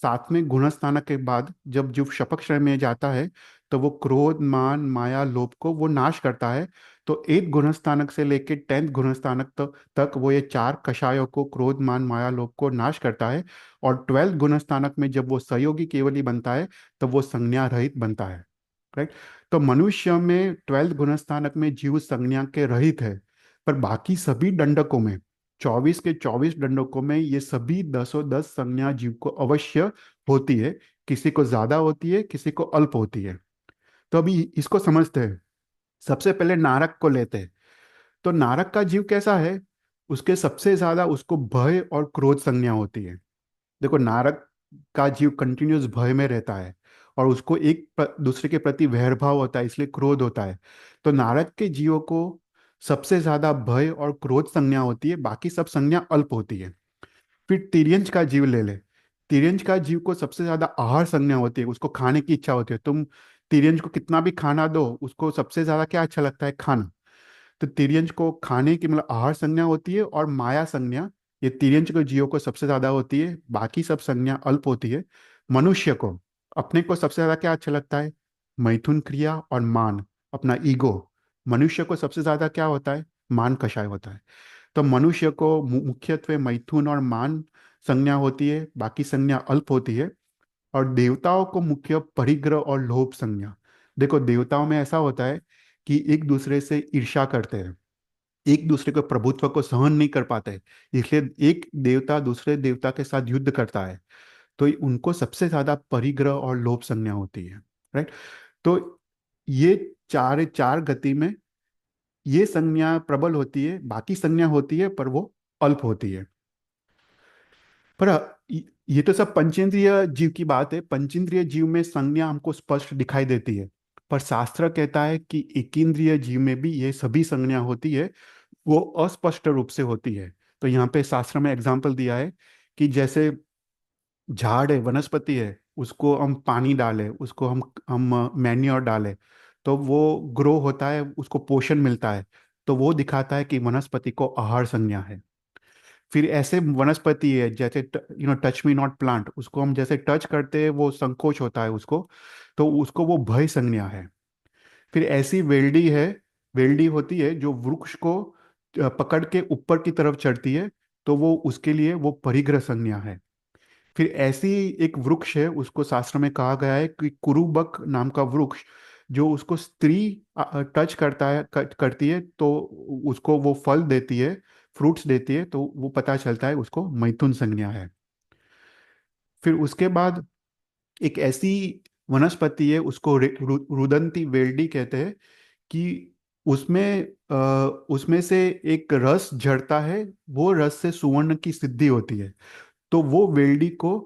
[SPEAKER 1] 7वें गुणस्थानक के बाद जब जीव शपथ श्रेणी में जाता है तो वो क्रोध मान माया लोभ को वो नाश करता है। तो 8 गुणस्थानक से लेकर 10th गुणस्थानक तक वो ये 4 कषायों को क्रोध मान माया लोभ को नाश करता है। और 12th गुणस्थानक में जब वो सहयोगी केवली बनता है तब वो संज्ञा रहित बनता है। राइट। तो मनुष्य में 12th गुणस्थानक में जीव संज्ञा के रहित है। पर बाकी सभी दंडकों में 24 के 24 दंडकों में ये सभी 10 10 संज्ञा जीव को अवश्य होती है। किसी को ज्यादा होती है, किसी को अल्प होती है। तो अभी इसको समझते हैं। सबसे पहले नारक को लेते हैं। तो नारक का जीव कैसा है? उसके सबसे ज्यादा उसको भय और क्रोध संज्ञा होती है। देखो नारक का जीव कंटिन्यूस भय में रहता है और उसको दूसरे के प्रति वैरभाव होता है, इसलिए क्रोध होता है। तो नारक के जीवों को सबसे ज्यादा भय और क्रोध संज्ञा होती है, बाकी सब संज्ञा अल्प होती है। फिर तिर्यंच का जीव ले ले। तिर्यंच का जीव को सबसे ज्यादा आहार संज्ञा होती है, उसको खाने की इच्छा होती है। तुम तिर्यंच को कितना भी खाना दो, उसको सबसे ज्यादा क्या अच्छा लगता है? खाना। तो तिर्यंच को खाने की मतलब आहार संज्ञा होती है, और माया संज्ञा ये तिर्यंच को जीवों को सबसे ज्यादा होती है, बाकी सब संज्ञा अल्प होती है। मनुष्य को अपने को सबसे ज्यादा क्या अच्छा लगता है? मैथुन क्रिया और मान, अपना ईगो। मनुष्य को सबसे ज्यादा क्या होता है? मान कषाय होता है। तो मनुष्य को मुख्यत्वे मैथुन और मान संज्ञा होती है, बाकी संज्ञा अल्प होती है। और देवताओं को मुख्य परिग्रह और लोभ संज्ञा। देखो देवताओं में ऐसा होता है कि एक दूसरे से ईर्ष्या करते हैं, एक दूसरे को प्रभुत्व को सहन नहीं कर पाते, इसलिए एक देवता दूसरे देवता के साथ युद्ध करता है। तो उनको सबसे ज्यादा परिग्रह और लोभ संज्ञा होती है। राइट। तो ये चार चार गति में ये संज्ञा प्रबल होती है, बाकी संज्ञा होती है पर वो अल्प होती है। पर ये तो सब पंचेंद्रिय जीव की बात है। पंचेंद्रिय जीव में संज्ञा हमको स्पष्ट दिखाई देती है, पर शास्त्र कहता है कि एकेंद्रिय जीव में भी ये सभी संज्ञा होती है, वो अस्पष्ट रूप से होती है। तो यहाँ पे शास्त्र में एग्जाम्पल दिया है कि जैसे झाड़ है, वनस्पति है, उसको हम पानी डालें, उसको हम मैन्योर डालें, तो वो ग्रो होता है, उसको पोषण मिलता है, तो वो दिखाता है कि वनस्पति को आहार संज्ञा है। फिर ऐसे वनस्पति है जैसे टच मी नॉट प्लांट, उसको हम जैसे टच करते हैं वो संकोच होता है उसको, तो उसको वो भय संज्ञा है। फिर ऐसी वेल्डी है, वेल्डी होती है जो वृक्ष को पकड़ के ऊपर की तरफ चढ़ती है, तो वो उसके लिए वो परिग्रह संज्ञा है। फिर ऐसी एक वृक्ष है, उसको शास्त्र में कहा गया है कि कुरुबक नाम का वृक्ष, जो उसको स्त्री टच करता है, करती है, तो उसको वो फल देती है, फ्रूट्स देती है, तो वो पता चलता है उसको मैथुन संज्ञा है। फिर उसके बाद एक ऐसी वनस्पति है, उसको रुदंती वेल्डी कहते हैं, कि उसमें उसमें से एक रस झरता है, वो रस से सुवर्ण की सिद्धि होती है। तो वो वेल्डी को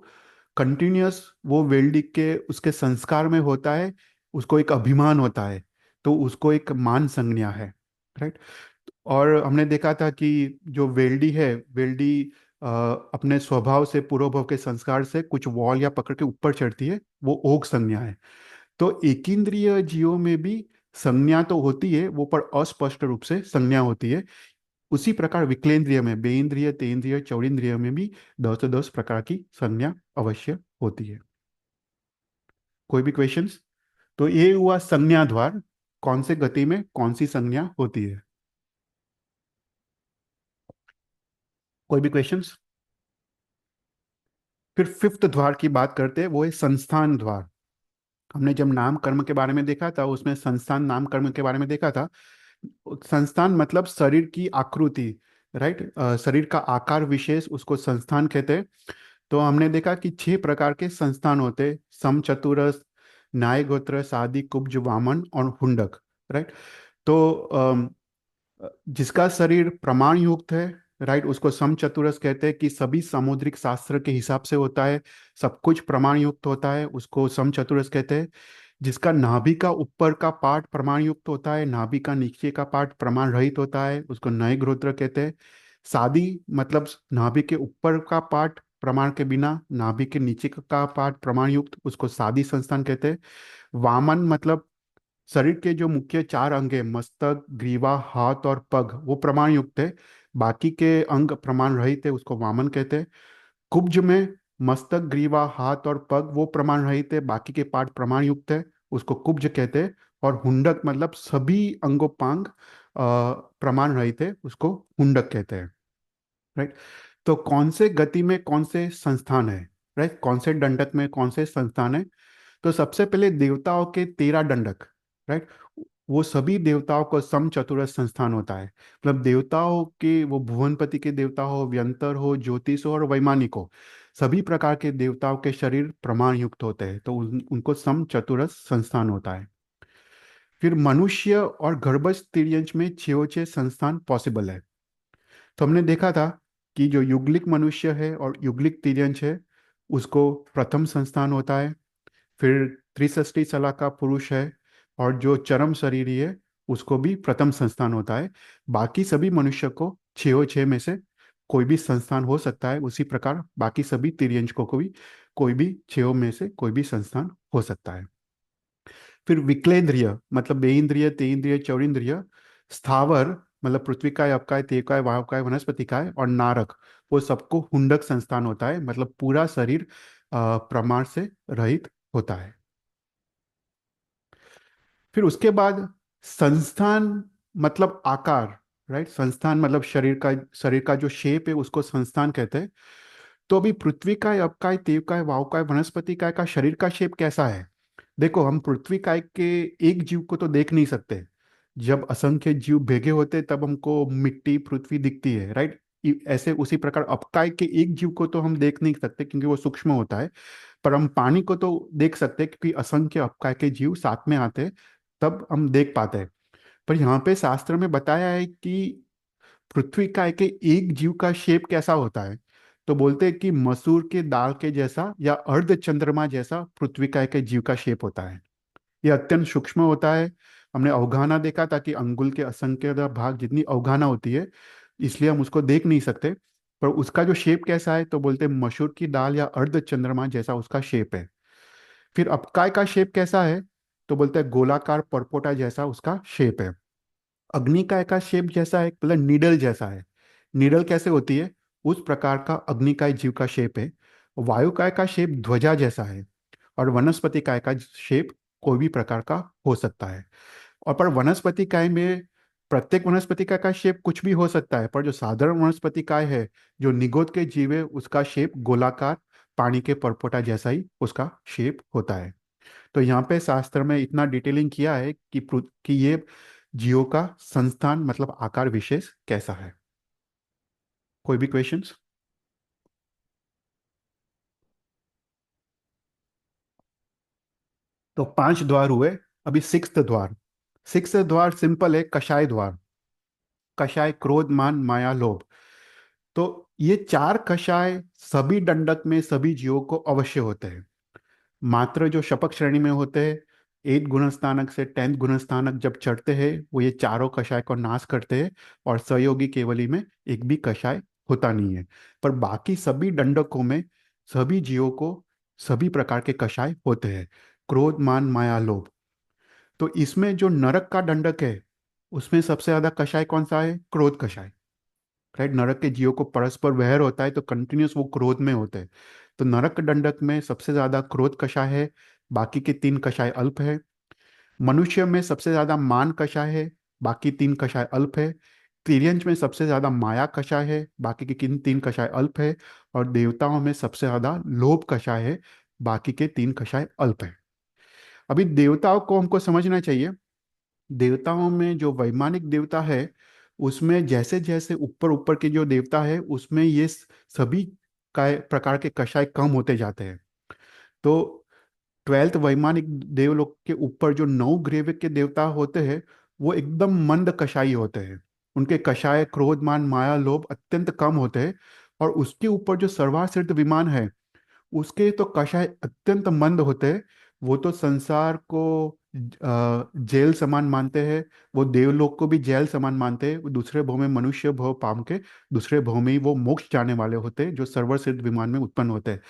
[SPEAKER 1] कंटिन्यूअस, वो वेल्डिंग के उसके संस्कार में होता है, उसको एक अभिमान होता है, तो उसको एक मान संज्ञा है। राइट। और हमने देखा था कि जो वेल्डी है, वेल्डी अपने स्वभाव से, पूर्वभव के संस्कार से कुछ वॉल या पकड़ के ऊपर चढ़ती है, वो ओग संज्ञा है। तो एकेंद्रिय जीवों में भी संज्ञा तो होती है वो, पर अस्पष्ट रूप से संज्ञा होती है। उसी प्रकार विकलेंद्रिय में, बेइंद्रिय, तेंद्रिय, चौड़ींद्रिय में भी 10 प्रकार की संज्ञा अवश्य होती है। कोई भी क्वेश्चंस? तो ये हुआ संज्ञा द्वार, कौन से गति में कौन सी संज्ञा होती है। कोई भी क्वेश्चंस? फिर फिफ्थ द्वार की बात करते हैं, वो है संस्थान द्वार। हमने जब नाम कर्म के बारे में देखा था, उसमें संस्थान नाम कर्म के बारे में देखा था। संस्थान मतलब शरीर की आकृति, राइट, शरीर का आकार विशेष, उसको संस्थान कहते हैं। तो हमने देखा कि 6 प्रकार के संस्थान होते हैं: सम, चतुरस, न्याय, सादी, कुब्ज, वामन और हुंडक। राइट। तो जिसका शरीर प्रमाण युक्त है, राइट, उसको समचतुरस कहते हैं, कि सभी सामुद्रिक शास्त्र के हिसाब से होता है, सब कुछ प्रमाण युक्त होता है, उसको समचतुरस कहते हैं। जिसका नाभि का ऊपर का पार्ट प्रमाण युक्त होता है, नाभि का नीचे का पार्ट प्रमाण रहित होता है, उसको नय गोत्र कहते हैं। सादी मतलब नाभि के ऊपर का पार्ट प्रमाण के बिना, नाभि के नीचे का पार्ट प्रमाण युक्त, उसको सादी संस्थान कहते हैं। वामन मतलब शरीर के जो मुख्य 4 अंग है, मस्तक, ग्रीवा, हाथ और पग, वो प्रमाण युक्त है, बाकी के अंग प्रमाण रहित है, उसको वामन कहते हैं। कुब्ज में मस्तक, ग्रीवा, हाथ और पग वो प्रमाण रहित है, बाकी के पार्ट प्रमाण युक्त है, उसको कुब्ज कहते हैं। और हुंडक मतलब सभी अंगोपांग प्रमाण रहित है, उसको हुंडक कहते हैं। राइट। तो कौन से गति में कौन से संस्थान है, राइट, कौन से दंडक में कौन से संस्थान है? तो सबसे पहले देवताओं के 13 दंडक, राइट, वो सभी देवताओं को सम चतुरस संस्थान होता है। मतलब देवताओं के, वो भुवनपति के देवता हो, व्यंतर हो, ज्योतिष हो और वैमानिक हो, सभी प्रकार के देवताओं के शरीर प्रमाण युक्त होते हैं, तो उनको सम चतुरस संस्थान होता है। फिर मनुष्य और गर्भस्थ तिर्यंच में 6 संस्थान पॉसिबल है। तो हमने देखा था कि जो युग्लिक मनुष्य है और युग्लिक तिर्यंच है, उसको प्रथम संस्थान होता है। फिर त्रिषष्टि सला का पुरुष है और जो चरम शरीरी है, उसको भी प्रथम संस्थान होता है। बाकी सभी मनुष्य को 6 में से कोई भी संस्थान हो सकता है, उसी प्रकार बाकी सभी तिर्यंचकों को भी कोई भी 6 में से कोई भी संस्थान हो सकता है। फिर विकलेंद्रिय मतलब बेइंद्रिय, तेइंद्रिय, चौरिंद्रिय, स्थावर मतलब पृथ्वी काय, अपकाय, तेवकाय, वायुकाय, वनस्पति काय और नारक, वो सबको हुंडक संस्थान होता है, मतलब पूरा शरीर प्रमाण से रहित होता है। फिर उसके बाद संस्थान मतलब आकार, राइट, संस्थान मतलब शरीर का जो शेप है उसको संस्थान कहते हैं। तो अभी पृथ्वी काय, अपकाय, तेवकाय, वायुकाय, वनस्पति काय का शरीर का शेप कैसा है? देखो, हम पृथ्वी काय के एक जीव को तो देख नहीं सकते। जब असंख्य जीव भेगे होते तब हमको मिट्टी, पृथ्वी दिखती है, राइट। ऐसे उसी प्रकार अपकाय के एक जीव को तो हम देख नहीं सकते क्योंकि वो सूक्ष्म होता है, पर हम पानी को तो देख सकते हैं क्योंकि असंख्य अपकाय के जीव साथ में आते हैं, तब हम देख पाते हैं। पर यहाँ पे शास्त्र में बताया है कि पृथ्वी का एक जीव का शेप कैसा होता है। तो बोलते हैं कि मसूर के दाल के जैसा या अर्ध चंद्रमा जैसा पृथ्वी का एक जीव का शेप होता है। ये अत्यंत सूक्ष्म होता है। हमने अवगाहना देखा था कि अंगुल के असंख्य भाग जितनी अवगाहना होती है, इसलिए हम उसको देख नहीं सकते। पर उसका जो शेप कैसा है, तो बोलते हैं मसूर की दाल या अर्ध चंद्रमा जैसा उसका शेप है। फिर अपकाय का शेप कैसा है, तो बोलते हैं गोलाकार परपोटा जैसा उसका शेप है। अग्निकाय का शेप जैसा है, मतलब नीडल जैसा है। नीडल कैसे होती है, उस प्रकार का अग्निकाय जीव का शेप है। वायुकाय का शेप ध्वजा जैसा है। और वनस्पति काय का शेप कोई भी प्रकार का हो सकता है। और पर वनस्पति काय में प्रत्येक वनस्पति काय का शेप कुछ भी हो सकता है, पर जो साधारण वनस्पति काय है, जो निगोद के जीव है, उसका शेप गोलाकार पानी के परपोटा जैसा ही उसका शेप होता है। तो यहाँ पे शास्त्र में इतना डिटेलिंग किया है कि ये जीवों का संस्थान मतलब आकार विशेष कैसा है। कोई भी क्वेश्चंस? तो 5 द्वार हुए। अभी सिक्स्थ द्वार। सिक्स्थ द्वार सिंपल है, कषाय द्वार। कषाय क्रोध मान माया लोभ। तो ये 4 कषाय सभी दंडक में सभी जीवों को अवश्य होते हैं। मात्र जो शपथ श्रेणी में होते हैं, 8 गुणस्थानक से 10th गुणस्थानक जब चढ़ते हैं, वो ये चारों कषाय को नाश करते हैं। और सहयोगी केवली में एक भी कषाय होता नहीं है। पर बाकी सभी दंडकों में सभी जीवों को सभी प्रकार के कषाय होते हैं। क्रोध मान माया लोभ। तो इसमें जो नरक का दंडक है, उसमें सबसे ज्यादा कषाय कौन सा है? क्रोध कषाय। राइट, नरक के जीवों को परस्पर वैर होता है, तो कंटिन्यूस वो क्रोध में होते हैं। तो नरक दंडक में सबसे ज्यादा क्रोध कषाय है। बाकी के 3 कषाय अल्प है। मनुष्य में सबसे ज्यादा मान कषाय है। बाकी 3 कषाय अल्प है। तिर्यंच में सबसे ज्यादा माया कषाय है। बाकी के किन 3 कषाय अल्प है। और देवताओं में सबसे ज्यादा लोभ कषाय है। बाकी के 3 कषाय अल्प है। अभी देवताओं को हमको समझना चाहिए। देवताओं में जो वैमानिक देवता है, उसमें जैसे जैसे ऊपर ऊपर के जो देवता है, उसमें ये सभी का प्रकार के कषाय कम होते जाते हैं। तो 12th वैमानिक देवलोक के ऊपर जो 9 ग्रेविक के देवता होते हैं, वो एकदम मंद कषाई होते हैं। उनके कषाय क्रोध मान माया लोभ अत्यंत कम होते हैं। और उसके ऊपर जो सर्वासिर्ध विमान है, उसके तो कषाय अत्यंत मंद होते हैं। वो तो संसार को जेल समान मानते हैं। वो देवलोक को भी जेल समान मानते हैं। वो दूसरे भव में मनुष्य भव पाम के दूसरे भव में ही वो मोक्ष जाने वाले होते हैं, जो सर्वसिद्ध विमान में उत्पन्न होते हैं।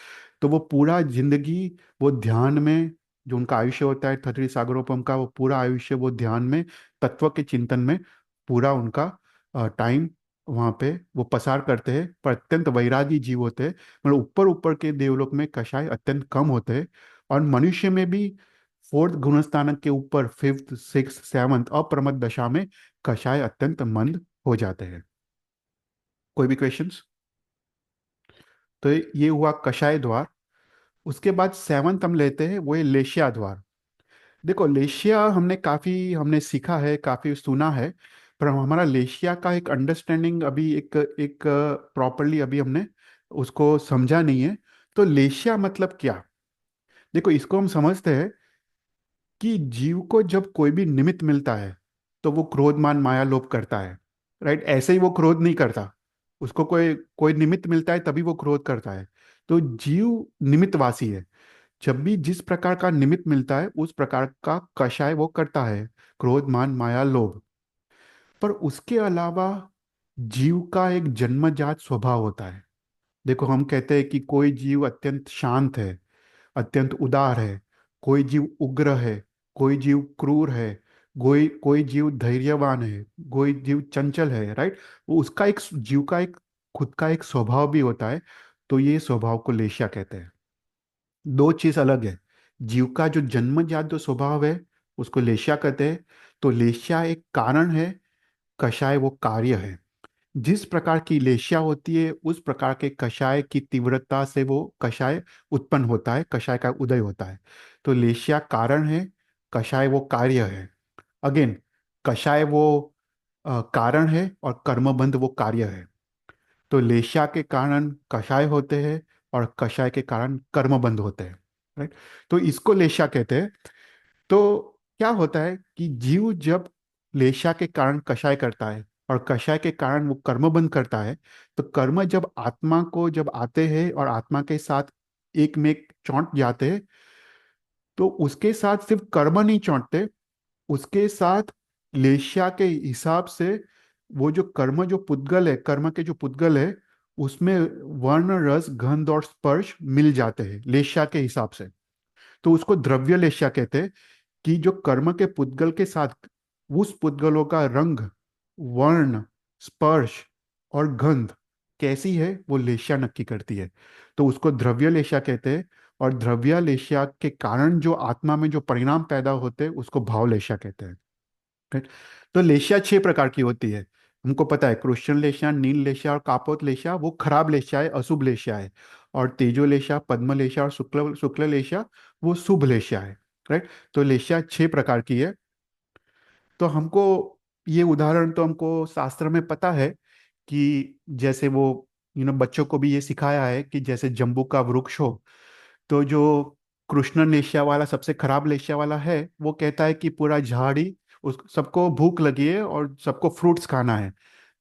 [SPEAKER 1] तो वो पूरा जिंदगी वो ध्यान में, जो उनका आयुष्य होता है 33 सागरोपम का, वो पूरा आयुष्य वो ध्यान में, तत्व के चिंतन में पूरा उनका टाइम वहाँ पे वो पसार करते हैं। पर अत्यंत वैरागी जीव होते हैं। मतलब ऊपर ऊपर के देवलोक में कषाय अत्यंत कम होते हैं। और मनुष्य में भी 4th गुणस्थानक के ऊपर 5th 6th 7th अप्रमद दशा में कषाय अत्यंत मंद हो जाते हैं। कोई भी क्वेश्चंस? तो ये हुआ कषाय द्वार। उसके बाद 7th हम लेते हैं, वो है लेशिया द्वार। देखो, लेशिया हमने सीखा है, काफी सुना है। पर हमारा लेशिया का एक अंडरस्टैंडिंग अभी एक एक प्रॉपरली अभी हमने उसको समझा नहीं है। तो लेशिया मतलब क्या? देखो, इसको हम समझते हैं कि जीव को जब कोई भी निमित्त मिलता है, तो वो क्रोध मान माया लोभ करता है। राइट, ऐसे ही वो क्रोध नहीं करता। उसको कोई कोई निमित्त मिलता है तभी वो क्रोध करता है। तो जीव निमित्तवासी है। जब भी जिस प्रकार का निमित्त मिलता है, उस प्रकार का कषाय वो करता है। क्रोध मान माया लोभ। पर उसके अलावा जीव का एक जन्मजात स्वभाव होता है। देखो, हम कहते हैं कि कोई जीव अत्यंत शांत है, अत्यंत उदार है। कोई जीव उग्र है। कोई जीव क्रूर है। कोई कोई जीव धैर्यवान है। कोई जीव चंचल है। राइट, वो उसका एक जीव का एक खुद का एक स्वभाव भी होता है। तो ये स्वभाव को लेशिया कहते हैं। दो चीज अलग है। जीव का जो जन्मजात जो स्वभाव है, उसको लेशिया कहते हैं। तो लेशिया एक कारण है, कषाय वो कार्य है। जिस प्रकार की लेशिया होती है, उस प्रकार के कषाय की तीव्रता से वो कषाय उत्पन्न होता है, कषाय का उदय होता है। तो लेशिया कारण है, कषाय वो कार्य है। अगेन, कषाय वो कारण है और कर्मबंध वो कार्य है। तो लेशिया के कारण कषाय होते हैं, और कषाय के कारण कर्मबंध होते हैं। राइट, तो इसको लेशिया कहते हैं। तो क्या होता है कि जीव जब लेशा के कारण कषाय करता है और कषाय के कारण वो कर्म बंद करता है, तो कर्म जब आत्मा को जब आते हैं और आत्मा के साथ एक में एक चौंट जाते हैं, तो उसके साथ सिर्फ कर्म नहीं चौंटते, उसके साथ लेशा के हिसाब से वो जो कर्म जो पुद्गल है, कर्म के जो पुद्गल है, उसमें वर्ण रस गंध और स्पर्श मिल जाते हैं लेशा के हिसाब से। तो उसको द्रव्य लेशा कहते हैं, कि जो कर्म के पुद्गल के साथ उस पुद्गलों का रंग, वर्ण, स्पर्श और गंध कैसी है वो लेशा नक्की करती है। तो उसको द्रव्य लेशा कहते हैं। और द्रव्य लेशा के कारण जो आत्मा में जो परिणाम पैदा होते हैं उसको भाव लेशा कहते हैं। राइट। तो लेशिया 6 प्रकार की होती है। हमको पता है कृष्ण लेशिया, नील लेशिया और कापोत लेशिया वो खराब लेशिया है, अशुभ लेशिया है। और तेजो लेशिया, पद्म लेशिया और शुक्ल शुक्ल लेशिया वो शुभ लेशिया है। राइट। तो लेशिया 6 प्रकार की है। तो हमको ये उदाहरण तो हमको शास्त्र में पता है कि जैसे वो बच्चों को भी ये सिखाया है कि जैसे जम्बू का वृक्ष हो, तो जो कृष्ण लेशिया वाला सबसे खराब लेशिया वाला है वो कहता है कि पूरा झाड़ी, उस सबको भूख लगी है और सबको फ्रूट्स खाना है।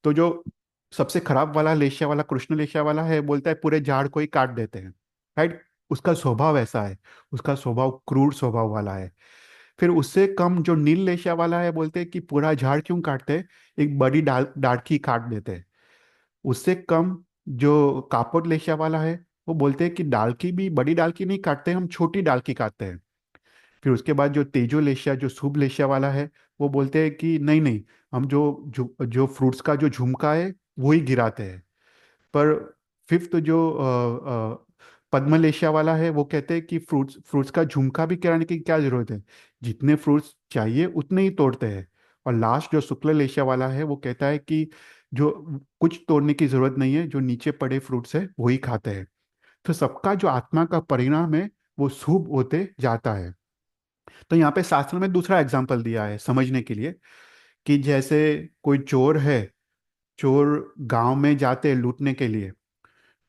[SPEAKER 1] तो जो सबसे खराब वाला लेशिया वाला कृष्ण लेशिया वाला है बोलता है पूरे झाड़ को ही काट देते हैं। राइट। उसका स्वभाव ऐसा है, उसका स्वभाव क्रूर स्वभाव वाला है। फिर उससे कम जो नील लेशिया वाला है बोलते हैं कि पूरा झाड़ क्यों काटते हैं, एक बड़ी डाढ़ी काट देते हैं। उससे कम जो कापोट लेशिया वाला है वो बोलते हैं कि डाल की भी, बड़ी डाल की नहीं काटते, हम छोटी डाल की काटते हैं। फिर उसके बाद जो तेजो लेशिया जो शुभ लेशिया वाला है वो बोलते हैं कि नहीं नहीं, हम जो फ्रूट्स का जो झुमका है वो ही गिराते हैं। पर फिफ्थ जो पद्मलेशिया वाला है वो कहते हैं कि फ्रूट्स फ्रूट्स का झुमका भी गिराने की क्या जरूरत है, जितने फ्रूट्स चाहिए उतने ही तोड़ते हैं। और लास्ट जो शुक्ल लेशिया वाला है वो कहता है कि जो कुछ तोड़ने की जरूरत नहीं है, जो नीचे पड़े फ्रूट्स है वही खाते हैं। तो सबका जो आत्मा का परिणाम है वो शुभ होते जाता है। तो यहाँ पे शास्त्र में दूसरा एग्जाम्पल दिया है समझने के लिए, कि जैसे कोई चोर है, चोर गांव में जाते हैं लूटने के लिए।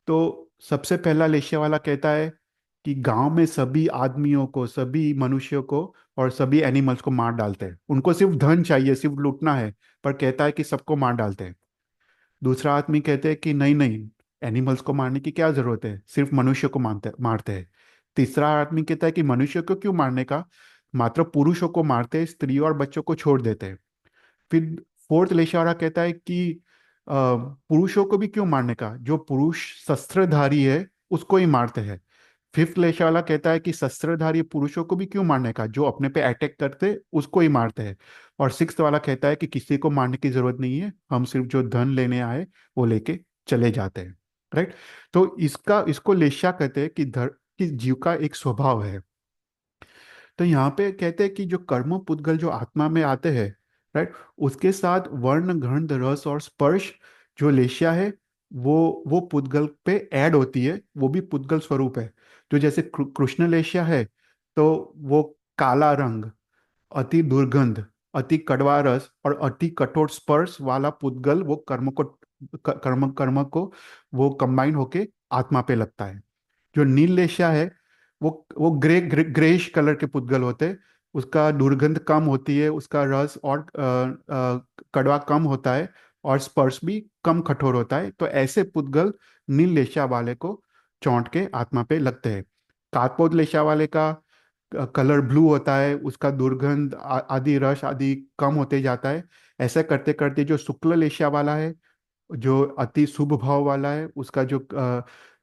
[SPEAKER 1] तो सबसे पहला लेशिया वाला कहता है कि गांव में सभी आदमियों को, सभी मनुष्यों को और सभी एनिमल्स को मार डालते हैं, उनको सिर्फ धन चाहिए, सिर्फ लूटना है। पर कहता है कि सबको मार डालते हैं। दूसरा आदमी कहते हैं कि नहीं नहीं, एनिमल्स को मारने की क्या जरूरत है, सिर्फ मनुष्य को मारते मारते हैं। तीसरा आदमी कहता है कि मनुष्य को क्यों मारने का, मात्र पुरुषों को मारते हैं, स्त्री और बच्चों को छोड़ देते हैं। फिर फोर्थ लेशावरा कहता है कि पुरुषों को भी क्यों मारने का, जो पुरुष शस्त्रधारी है उसको ही मारते हैं। फिफ्थ लेशावाला कहता है कि शस्त्रधारी पुरुषों को भी क्यों मारने का, जो अपने पे अटैक करते उसको ही मारते हैं। और सिक्स्थ वाला कहता है कि किसी को मारने की जरूरत नहीं है, हम सिर्फ जो धन लेने आए वो लेके चले जाते हैं। राइट। तो इसको लेशा कहते हैं कि जीव का एक स्वभाव है। तो यहाँ पे कहते हैं कि जो कर्म पुद्गल जो आत्मा में आते हैं, राइट, उसके साथ वर्ण गंध रस और स्पर्श जो लेशिया है वो पुद्गल पे ऐड होती है, वो भी पुद्गल स्वरूप है। जो जैसे कृष्ण लेशिया है, तो वो काला रंग, अति दुर्गंध, अति कड़वा रस और अति कठोर स्पर्श वाला पुद्गल वो कर्म को वो कंबाइन होके आत्मा पे लगता है। जो नील लेशिया है वो ग्रेश कलर के पुद्गल होते हैं। उसका दुर्गंध कम होती है, उसका रस और कड़वा कम होता है, और स्पर्श भी कम कठोर होता है। तो ऐसे पुद्गल नील लेशिया वाले को चौंट के आत्मा पे लगते हैं। कारपोद लेशिया वाले का कलर ब्लू होता है, उसका दुर्गंध आदि रस आदि कम होते जाता है। ऐसा करते करते जो शुक्ल लेशिया वाला है, जो अति शुभ भाव वाला है, उसका जो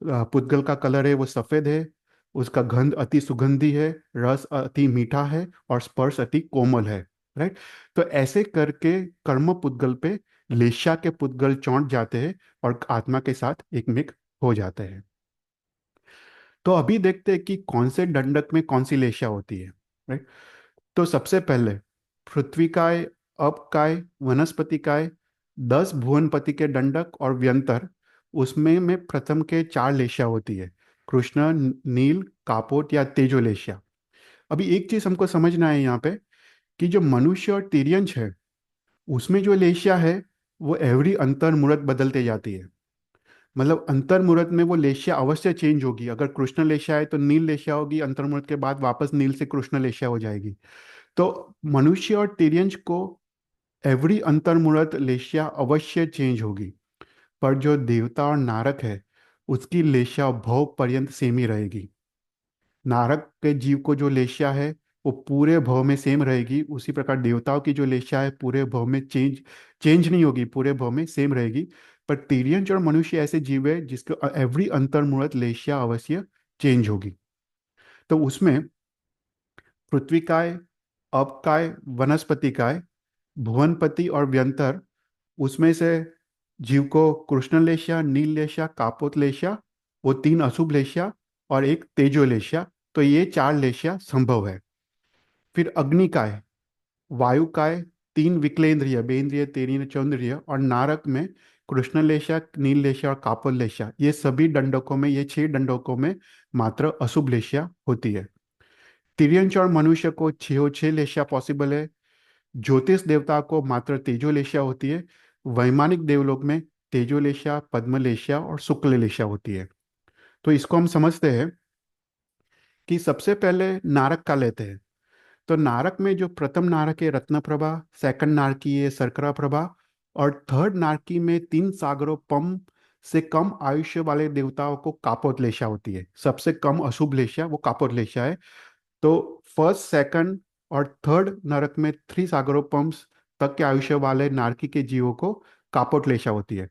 [SPEAKER 1] पुद्गल का कलर है वो सफेद है, उसका गंध अति सुगंधी है, रस अति मीठा है और स्पर्श अति कोमल है। राइट। तो ऐसे करके कर्म पुद्गल पे लेशा के पुद्गल चौंट जाते हैं और आत्मा के साथ एक मिक हो जाते हैं। तो अभी देखते हैं कि कौन से दंडक में कौन सी लेशा होती है। राइट। तो सबसे पहले पृथ्वी काय, अपकाय, वनस्पति काय, 10 भुवनपति के दंडक और व्यंतर, उसमें में प्रथम के 4 लेशिया होती है, कृष्ण, नील, कापोट या तेजोलेशिया। अभी एक चीज हमको समझना है यहाँ पे, कि जो मनुष्य और तिर्यंच है उसमें जो लेशिया है वो एवरी अंतर मुहूर्त बदलते जाती है। मतलब अंतर मुहूर्त में वो लेशिया अवश्य चेंज होगी, अगर कृष्ण लेशिया है तो नील लेशिया होगी, अंतर मुहूर्त के बाद वापस नील से कृष्ण लेशिया हो जाएगी। तो मनुष्य और तिर्यंज को एवरी अंतर्मुहूर्त लेशिया अवश्य चेंज होगी, पर जो देवता और नारक है उसकी लेशिया भव पर्यंत सेम ही रहेगी। नारक के जीव को जो लेशिया है वो पूरे भव में सेम रहेगी, उसी प्रकार देवताओं की जो लेशिया है पूरे भव में चेंज चेंज नहीं होगी, पूरे भव में सेम रहेगी। पर तिर्यंच और मनुष्य ऐसे जीव है जिसको एवरी अंतर्मुहूर्त लेशिया अवश्य चेंज होगी। तो उसमें पृथ्वी काय, अपकाय, वनस्पति काय, भुवनपति और व्यंतर, उसमें से जीव को कृष्ण लेशिया, नील लेशिया, कापोत लेशिया, वो तीन अशुभ लेशिया और एक तेजो लेशिया, तो ये चार लेशिया संभव है। फिर अग्निकाय, वायुकाय, तीन विकलेंद्रिय, बेंद्रिय, तेरीय, चौंद्रिय, और नारक में कृष्ण लेशिया, नील लेशिया और कापोल लेशिया, ये सभी दंडकों में, ये छह दंडकों में मात्र अशुभ लेशिया होती है। तिर्यंच और मनुष्य को छह छह लेशिया पॉसिबल है। ज्योतिष देवता को मात्र तेजोलेशिया होती है। वैमानिक देवलोक में तेजोलेशिया, पद्मलेशिया और शुक्ललेशिया होती है। तो इसको हम समझते हैं कि सबसे पहले नारक का लेते हैं। तो नारक में जो प्रथम नारक है रत्नप्रभा, सेकंड नारकी है शर्करा प्रभा, और थर्ड नारकी में तीन सागरों पम से कम आयुष्य वाले देवताओं को कापोतलेशा होती है। सबसे कम अशुभ लेशा वो कापोतलेशा है। तो फर्स्ट, सेकंड और थर्ड नरक में थ्री सागरों पंप्स तक के आयुष्य वाले नारकी के जीवों को कापोटलेशा होती है।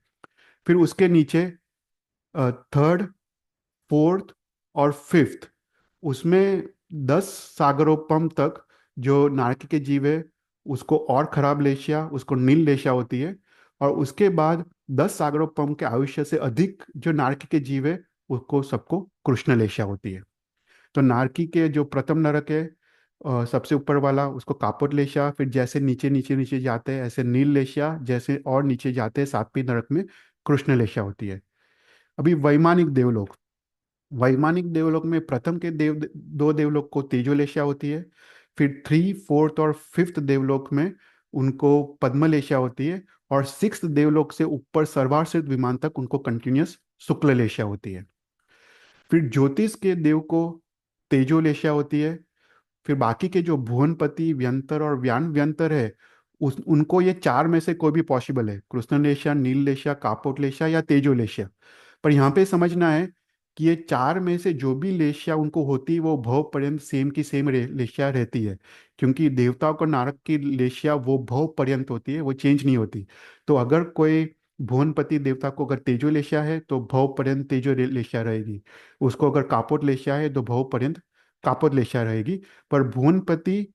[SPEAKER 1] फिर उसके नीचे थर्ड, फोर्थ और फिफ्थ, उसमें 10 सागरोपम तक जो नारकी के जीव है उसको और खराब लेशिया, उसको नील लेशिया होती है। और उसके बाद 10 सागरोपम के आयुष्य से अधिक जो नारकी के जीव है उसको सबको कृष्ण लेशिया होती है। तो नारकी के जो प्रथम नरक है सबसे ऊपर वाला, उसको कापोट लेशिया, फिर जैसे नीचे नीचे नीचे जाते हैं ऐसे नील लेशिया, जैसे और नीचे जाते हैं सातवीं नरक में कृष्ण लेशिया होती है। अभी वैमानिक देवलोक, वैमानिक देवलोक में प्रथम के दो देवलोक को तेजोलेशिया होती है। फिर थ्री, फोर्थ और फिफ्थ देवलोक में उनको पद्मलेशिया होती है। और सिक्स्थ देवलोक से ऊपर सर्वाश्रित विमान तक उनको कंटिन्यूस शुक्ल लेशिया होती है। फिर ज्योतिष के देव को तेजोलेशिया होती है। फिर बाकी के जो भुवनपति, व्यंतर और व्यान व्यंतर है उस उनको ये चार में से कोई भी पॉसिबल है, कृष्णलेशिया, नीललेशिया, कापोटलेशिया या तेजोलेशिया। पर यहाँ पे समझना है कि ये चार में से जो भी लेशिया उनको होती है वो भव पर्यंत सेम की सेम लेशिया रहती है। क्योंकि देवताओं को नारक की लेशिया वो भव पर्यंत होती है, वो चेंज नहीं होती। तो अगर कोई भुवनपति देवता को अगर तेजो लेशिया है तो भव पर्यंत तेजो लेशिया रहेगी। उसको अगर कापोट लेशिया है तो भव पर्यंत कापोत लेशिया रहेगी। पर भुवनपति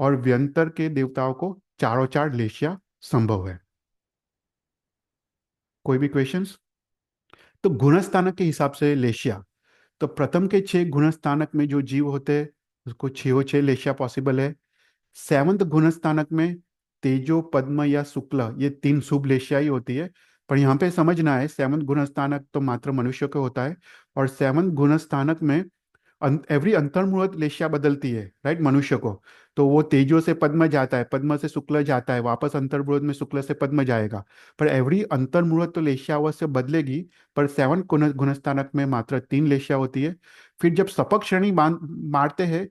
[SPEAKER 1] और व्यंतर के देवताओं को चारों चार लेशिया संभव है। कोई भी क्वेश्चंस? तो गुणस्थानक के हिसाब से लेशिया, तो प्रथम के छह गुणस्थानक में जो जीव होते हैं उसको छह छह लेशिया पॉसिबल है। सेवंत गुणस्थानक में तेजो, पद्म या शुक्ल, ये तीन शुभ लेशिया ही होती है। पर यहाँ पे समझना है सेवंत गुणस्थानक तो मात्र मनुष्य को होता है। और सेवंत गुणस्थानक में एवरी अंतर्मुहूर्त लेशिया बदलती है, राइट, मनुष्य को। तो वो तेजो से पद्म जाता है, पद्म से शुक्ल जाता है, वापस अंतर्मुहूर्त में शुक्ल से पद्म जाएगा। पर एवरी अंतर्मुहूर्त तो लेशिया अवश्य बदलेगी। पर सेवन गुणस्थानक में मात्र तीन लेशिया होती है। फिर जब सपक श्रेणी मारते हैं,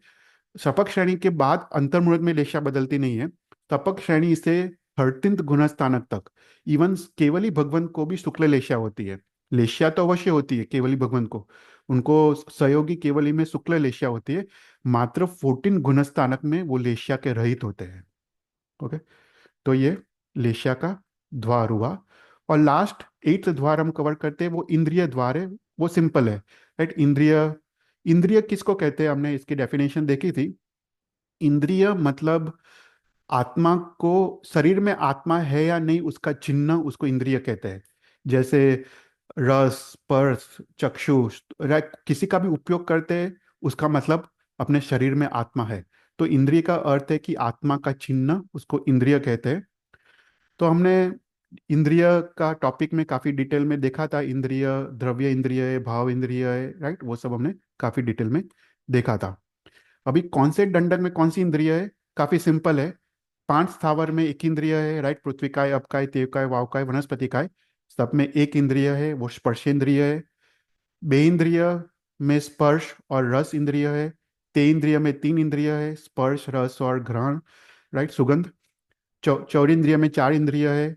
[SPEAKER 1] शपक श्रेणी के बाद अंतर्मुहूर्त में लेशा बदलती नहीं है। तपक श्रेणी से 13th गुणस्थानक तक इवन केवली भगवंत को भी शुक्ल लेशा होती है। लेशा तो अवश्य होती है केवली भगवंत को, उनको सहयोगी केवली में शुक्ल लेशा होती है। मात्र 14 गुणस्थानक में वो लेशा के रहित होते हैं। ओके। तो ये लेशा का द्वार हुआ। और लास्ट 8th द्वार हम कवर करते हैं, वो इंद्रिय द्वार है। वो सिंपल है, राइट। इंद्रिय, इंद्रिय किसको कहते हैं हमने इसकी डेफिनेशन देखी थी। इंद्रिय मतलब आत्मा को, शरीर में आत्मा है या नहीं उसका चिन्ह, उसको इंद्रिय कहते हैं। जैसे रस, स्पर्श, चक्षु, किसी का भी उपयोग करते हैं उसका मतलब अपने शरीर में आत्मा है। तो इंद्रिय का अर्थ है कि आत्मा का चिन्ह, उसको इंद्रिय कहते हैं। तो हमने इंद्रिय का टॉपिक में काफी डिटेल में देखा था। इंद्रिय द्रव्य इंद्रिय है, भाव इंद्रिय है, राइट, वो सब हमने काफी डिटेल में देखा था। अभी कौन से दंडक में कौन सी इंद्रिय है, काफी सिंपल है। पांच स्थावर में एक इंद्रिय है, राइट, पृथ्वी काय, अपकाय, तेवकाय, वावकाय, वनस्पति काय, सब में एक इंद्रिय है, वो स्पर्शेंद्रिय है। बे इंद्रिय में स्पर्श और रस इंद्रिय है। तेन्द्रिय में तीन इंद्रिय है, स्पर्श, रस और घ्राण, राइट, सुगंध। चौरिंद्रिय में चार इंद्रिय है,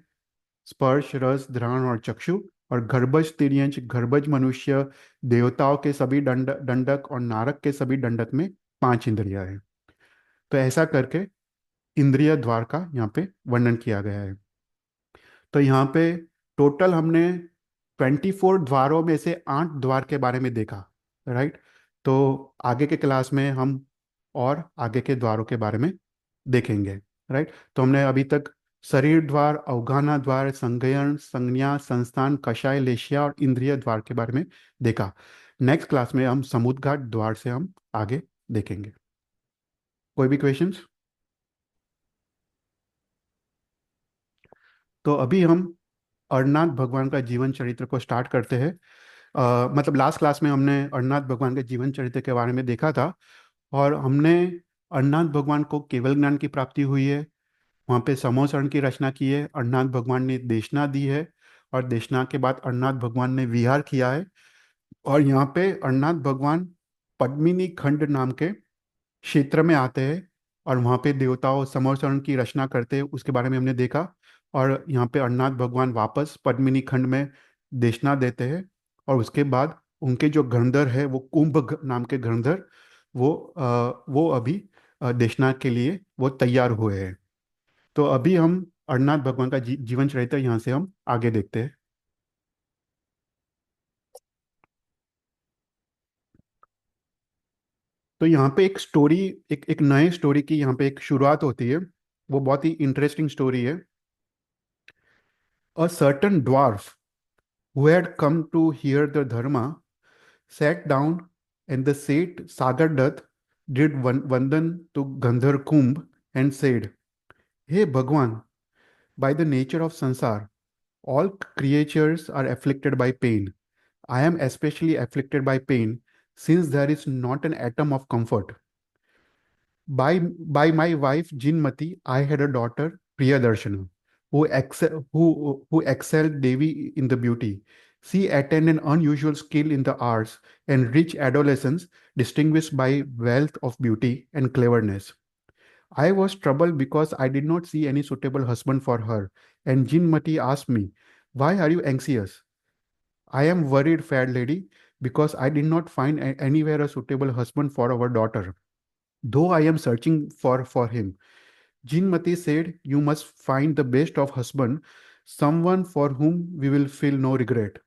[SPEAKER 1] स्पर्श, रस, घ्राण और चक्षु। और गर्भज तिर्यंच, गर्भज मनुष्य, देवताओं के सभी दंडक और नारक के सभी दंडक में पांच इंद्रियां है। तो ऐसा करके इंद्रिय द्वार का यहाँ पे वर्णन किया गया है। तो यहाँ पे टोटल हमने 24 द्वारों में से 8 द्वार के बारे में देखा, राइट। तो आगे के क्लास में हम और आगे के द्वारों के बारे में देखेंगे, राइट। तो हमने अभी तक शरीर द्वार, अवगाहना द्वार, संज्ञयन, संज्ञा, संस्थान, कषाय, लेशिया और इंद्रिय द्वार के बारे में देखा। नेक्स्ट क्लास में हम समुद्घाट द्वार से हम आगे देखेंगे। कोई भी क्वेश्चंस? तो अभी हम अरनाथ भगवान का जीवन चरित्र को स्टार्ट करते हैं। मतलब लास्ट क्लास में हमने अरनाथ भगवान के जीवन चरित्र के बारे में देखा था, और हमने अरनाथ भगवान को केवल ज्ञान की प्राप्ति हुई है। वहाँ पे समोसरण की रचना की है, अरनाथ भगवान ने देशना दी है, और देशना के बाद अरनाथ भगवान ने विहार किया है। और यहाँ पे अरनाथ भगवान पद्मिनी खंड नाम के क्षेत्र में आते हैं, और वहाँ पे देवताओं समरचरण की रचना करते हैं, उसके बारे में हमने देखा। और यहाँ पे अरनाथ भगवान वापस पद्मिनी खंड में देशना देते हैं, और उसके बाद उनके जो गंधर है वो नाम के गंधर, वो अभी देशना के लिए वो तैयार हुए हैं। तो अभी हम अरनाथ भगवान का जीवन चरित्र यहाँ से हम आगे देखते हैं। तो यहाँ पे एक स्टोरी, एक नए स्टोरी की यहाँ पे एक शुरुआत होती है। वो बहुत ही इंटरेस्टिंग स्टोरी है। A certain dwarf who had come to hear the Dharma sat down, and the sage Sagardutt did Vandan to Gandhar Kumbh and said, Hey Bhagwan, by the nature of Sansar, all creatures are afflicted by pain. I am especially afflicted by pain, since there is not an atom of comfort. By my wife Jinmati, I had a daughter, Priyadarshana, who excelled Devi in the beauty. She attained an unusual skill in the arts and rich adolescence, distinguished by wealth of beauty and cleverness. I was troubled because I did not see any suitable husband for her, and Jinmati asked me, Why are you anxious? I am worried, fair lady, because I did not find anywhere a suitable husband for our daughter, though I am searching for him. Jinmati said, You must find the best of husband, someone for whom we will feel no regret.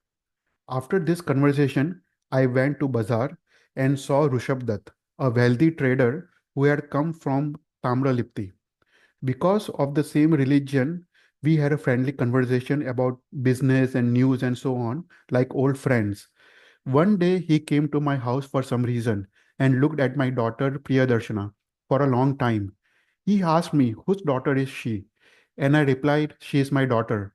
[SPEAKER 1] After this conversation, I went to Bazaar and saw Rushabdat, a wealthy trader who had come from Tamralipti. Because of the same religion, we had a friendly conversation about business and news and so on, like old friends. One day he came to my house for some reason and looked at my daughter Priyadarshana for a long time. He asked me, Whose daughter is she? And I replied, She is my daughter.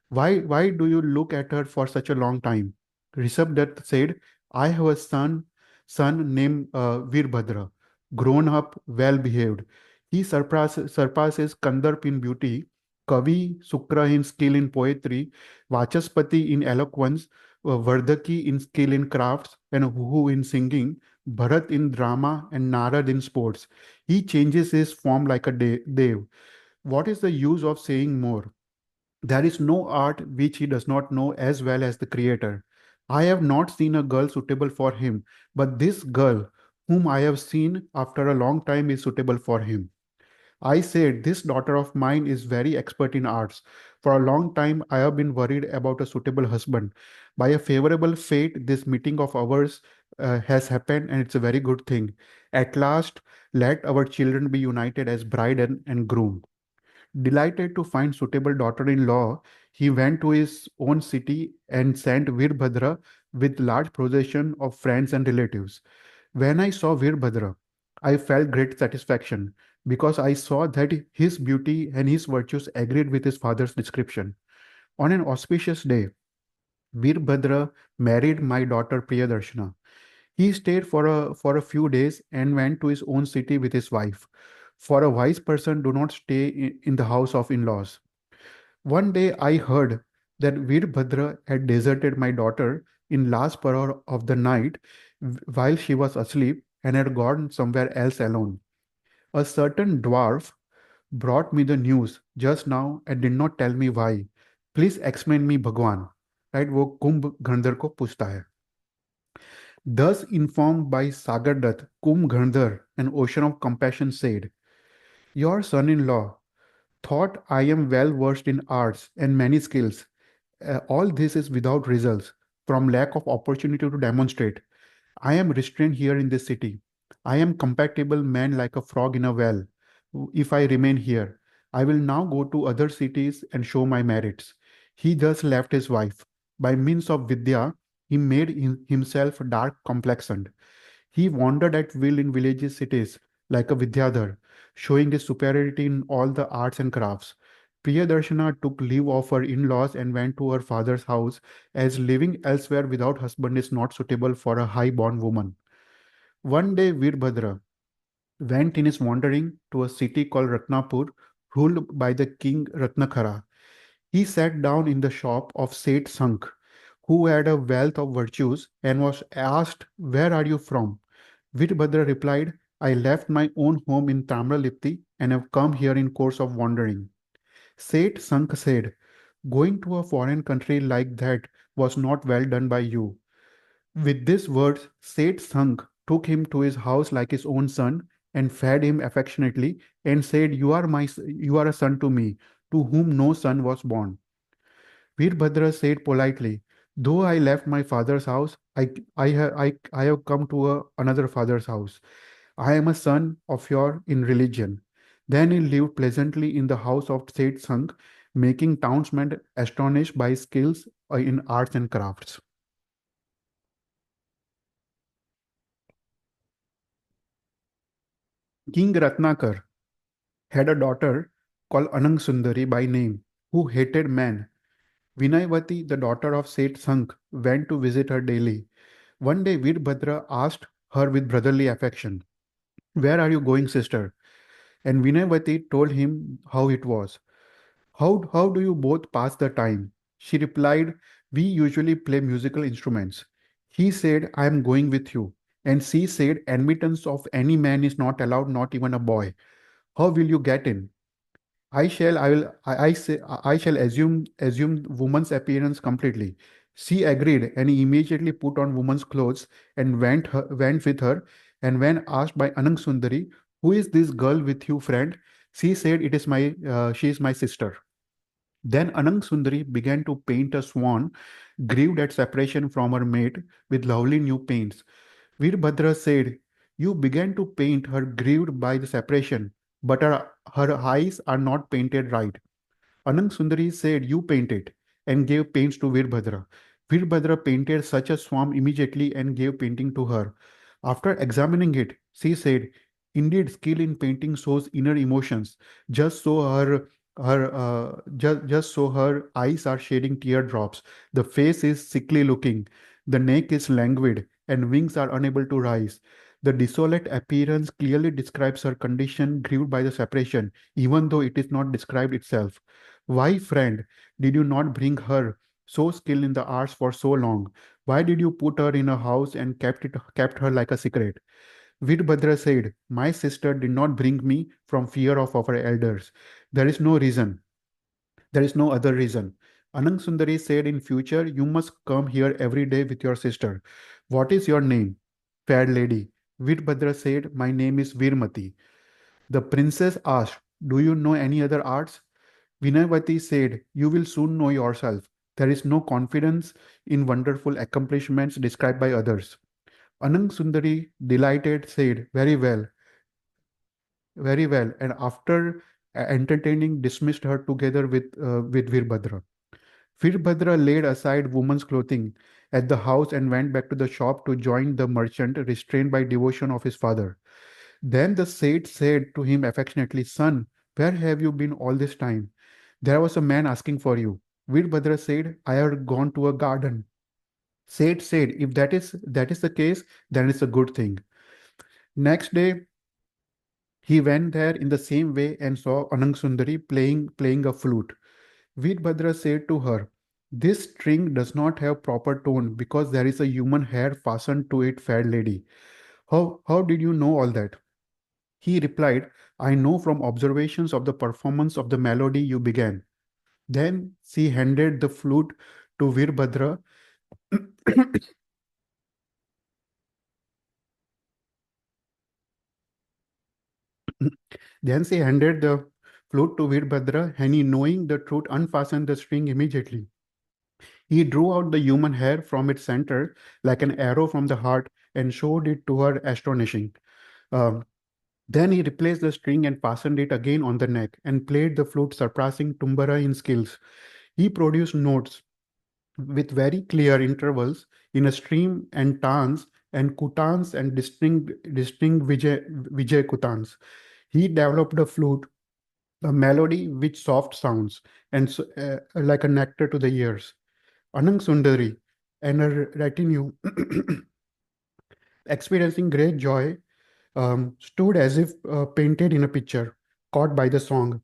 [SPEAKER 1] Why do you look at her for such a long time? Rishabh said, I have a son named Virbhadra, grown up, well behaved. He surpasses Kandarp in beauty, Kavi Sukra in skill in poetry, Vachaspati in eloquence, Vardhaki in skill in crafts, and Huhu in singing, Bharat in drama, and Narad in sports. He changes his form like a dev. What is the use of saying more? There is no art which he does not know as well as the creator. I have not seen a girl suitable for him, but this girl, whom I have seen after a long time, is suitable for him. I said, This daughter of mine is very expert in arts. For a long time, I have been worried about a suitable husband. By a favorable fate, this meeting of ours has happened, and it's a very good thing. At last, let our children be united as bride and groom. Delighted to find suitable daughter-in-law, he went to his own city and sent Virbhadra with large procession of friends and relatives. When I saw Virbhadra, I felt great satisfaction because I saw that his beauty and his virtues agreed with his father's description. On an auspicious day, Virbhadra married my daughter Priyadarshana. He stayed for a few days and went to his own city with his wife. For a wise person, do not stay in the house of in-laws. One day I heard that Virbhadra had deserted my daughter in last hour of the night while she was asleep, and had gone somewhere else alone. A certain dwarf brought me the news just now and did not tell me why. Please explain me, भगवान. Right? वो कुंभकर्ण को पूछता है. Thus informed by Sagardutt, Kumbhkardhar, an ocean of compassion, said, "Your son-in-law thought I am well versed in arts and many skills. All this is without results, from lack of opportunity to demonstrate. I am restrained here in this city. I am compatible man like a frog in a well. If I remain here, I will now go to other cities and show my merits." He thus left his wife. By means of Vidya, he made himself dark complexioned. He wandered at will in villages, cities, like a Vidyadhar, showing his superiority in all the arts and crafts. Priyadarshana took leave of her in-laws and went to her father's house, as living elsewhere without husband is not suitable for a high-born woman. One day, Veerbhadra went in his wandering to a city called Ratnapur, ruled by the king Ratnakhara. He sat down in the shop of Seth Sankh, who had a wealth of virtues, and was asked, "Where are you from?" Veerbhadra replied, "I left my own home in Tamralipti and have come here in course of wandering." Seth Sankh said, "Going to a foreign country like that was not well done by you." With these words, Seth Sankh took him to his house like his own son and fed him affectionately and said, you are a son to me, to whom no son was born." Veerbhadra said politely, "Though I left my father's house, I have come to another father's house. I am a son of your in religion." Then he lived pleasantly in the house of Seth Sangh, making townsmen astonished by his skills in arts and crafts. King Ratnakar had a daughter called Anang Sundari by name, who hated men. Vinayavati, the daughter of Seth Sangh, went to visit her daily. One day, Veerbhadra asked her with brotherly affection, "Where are you going, sister?" And Vinayavati told him how it was. How do you both pass the time?" She replied, "We usually play musical instruments." He said, "I am going with you." And she said, "Admittance of any man is not allowed, not even a boy. How will you get in?" I will, I say, I shall assume woman's appearance completely." She agreed, and he immediately put on woman's clothes and went with her. And when asked by Anang Sundari, "Who is this girl with you, friend?" she said, she is my sister." Then Anang Sundari began to paint a swan, grieved at separation from her mate, with lovely new paints. Veerbhadra said, "You began to paint her grieved by the separation, but her eyes are not painted right." Anang Sundari said, "You paint it," and gave paints to Veerbhadra. Veerbhadra painted such a swan immediately and gave painting to her. After examining it, she said, "Indeed, skill in painting shows inner emotions. Just so her eyes are shedding teardrops. The face is sickly looking, the neck is languid, and wings are unable to rise. The desolate appearance clearly describes her condition grieved by the separation, even though it is not described itself. Why, friend, did you not bring her, so skilled in the arts, for so long? Why did you put her in a house and kept her like a secret?" Veerbhadra said, "My sister did not bring me from fear of our elders. There is no reason. There is no other reason." Anang Sundari said, "In future, you must come here every day with your sister. What is your name?" "Fair lady." Veerbhadra said, "My name is Veermati." The princess asked, "Do you know any other arts?" Vinayavati said, "You will soon know yourself. There is no confidence in wonderful accomplishments described by others." Anang Sundari, delighted, said, very well, and after entertaining, dismissed her together with Veerbhadra. Veerbhadra laid aside woman's clothing at the house and went back to the shop to join the merchant, restrained by devotion of his father. Then the Seth said to him affectionately, "Son, where have you been all this time? There was a man asking for you." Veerbhadra said, "I have gone to a garden." Seth said, "If that is the case, then it's a good thing." Next day, he went there in the same way and saw Anang Sundari playing a flute. Veerbhadra said to her, "This string does not have proper tone because there is a human hair fastened to it, fair lady. How did you know all that? He replied, I know from observations of the performance of the melody you began. Then she handed the flute to Virbhadra. Then she handed the flute to Virbhadra, and he, knowing the truth, unfastened the string immediately. He drew out the human hair from its center like an arrow from the heart and showed it to her, astonishing. Um, then he replaced the string and fastened it again on the neck and played the flute, surpassing Tumbara in skills. He produced notes with very clear intervals in a stream and tans and kutans and distinct Vijay kutans. He developed a flute, a melody with soft sounds and like a nectar to the ears. Anang Sundari and her retinue, experiencing great joy, stood as if painted in a picture, caught by the song.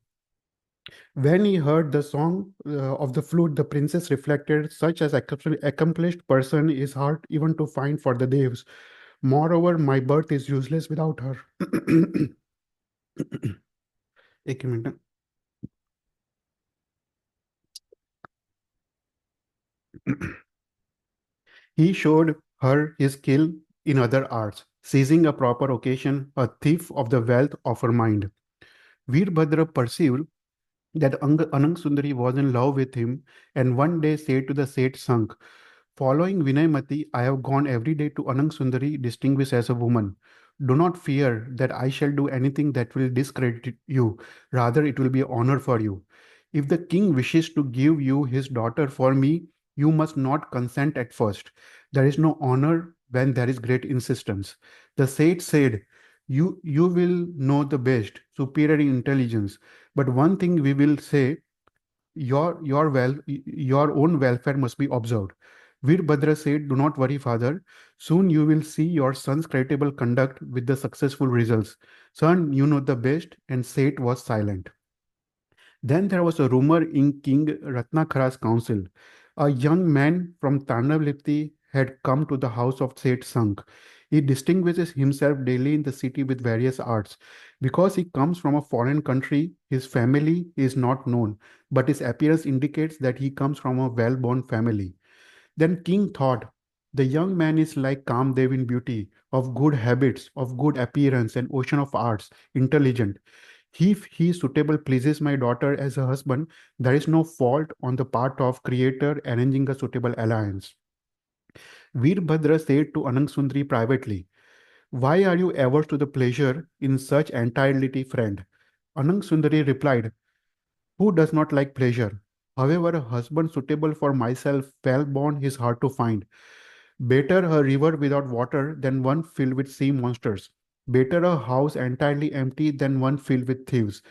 [SPEAKER 1] When he heard the song of the flute, the princess reflected, such as accomplished person is hard even to find for the devs. Moreover, my birth is useless without her. एक minute. He showed her his skill in other arts, seizing a proper occasion, a thief of the wealth of her mind. Veerbhadra perceived that Anang Sundari was in love with him and one day said to the Seth Sank, following Vinaymati, I have gone every day to Anang Sundari, distinguished as a woman. Do not fear that I shall do anything that will discredit you. Rather, it will be an honor for you. If the king wishes to give you his daughter for me, you must not consent at first. There is no honor when there is great insistence. The sage said, you will know the best, superior in intelligence. But one thing we will say, your own welfare must be observed. Veerbhadra said, do not worry, father. Soon you will see your son's creditable conduct with the successful results. Son, you know the best, and Seth was silent. Then there was a rumor in King Ratnakhara's council. A young man from Tarnavlipti had come to the house of Seth Sank. He distinguishes himself daily in the city with various arts. Because he comes from a foreign country, his family is not known, but his appearance indicates that he comes from a well born family. Then King thought, the young man is like Kamdev in beauty, of good habits, of good appearance, and ocean of arts, intelligent. If he suitable pleases my daughter as a husband, there is no fault on the part of creator arranging a suitable alliance. Veerbhadra said to Anang Sundari privately, why are you averse to the pleasure in such entirety, friend? Anang Sundari replied, who does not like pleasure? However, a husband suitable for myself, well born, is hard to find. Better a river without water than one filled with sea monsters. Better a house entirely empty than one filled with thieves.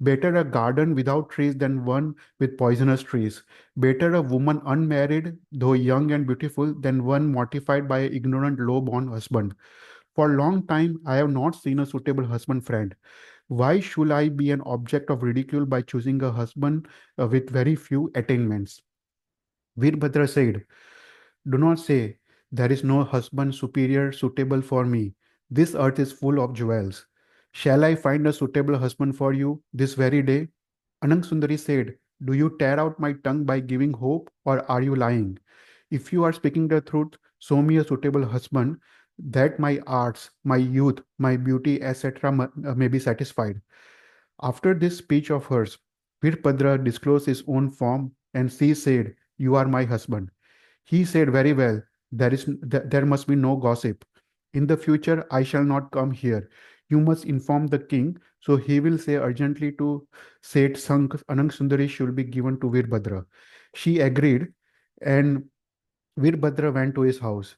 [SPEAKER 1] Better a garden without trees than one with poisonous trees. Better a woman unmarried, though young and beautiful, than one mortified by an ignorant, low-born husband. For a long time, I have not seen a suitable husband friend. Why should I be an object of ridicule by choosing a husband with very few attainments? Veerbhadra said, do not say, there is no husband superior suitable for me. This earth is full of jewels. Shall I find a suitable husband for you this very day? Anang Sundari said, do you tear out my tongue by giving hope, or are you lying? If you are speaking the truth, show me a suitable husband, that my arts, my youth, my beauty, etc., may be satisfied. After this speech of hers, Virpadra disclosed his own form, and she said, you are my husband. He said, very well, there must be no gossip. In the future, I shall not come here. You must inform the king, so he will say urgently to Seth Anang Sundari should be given to Virbhadra. She agreed, and Virbhadra went to his house.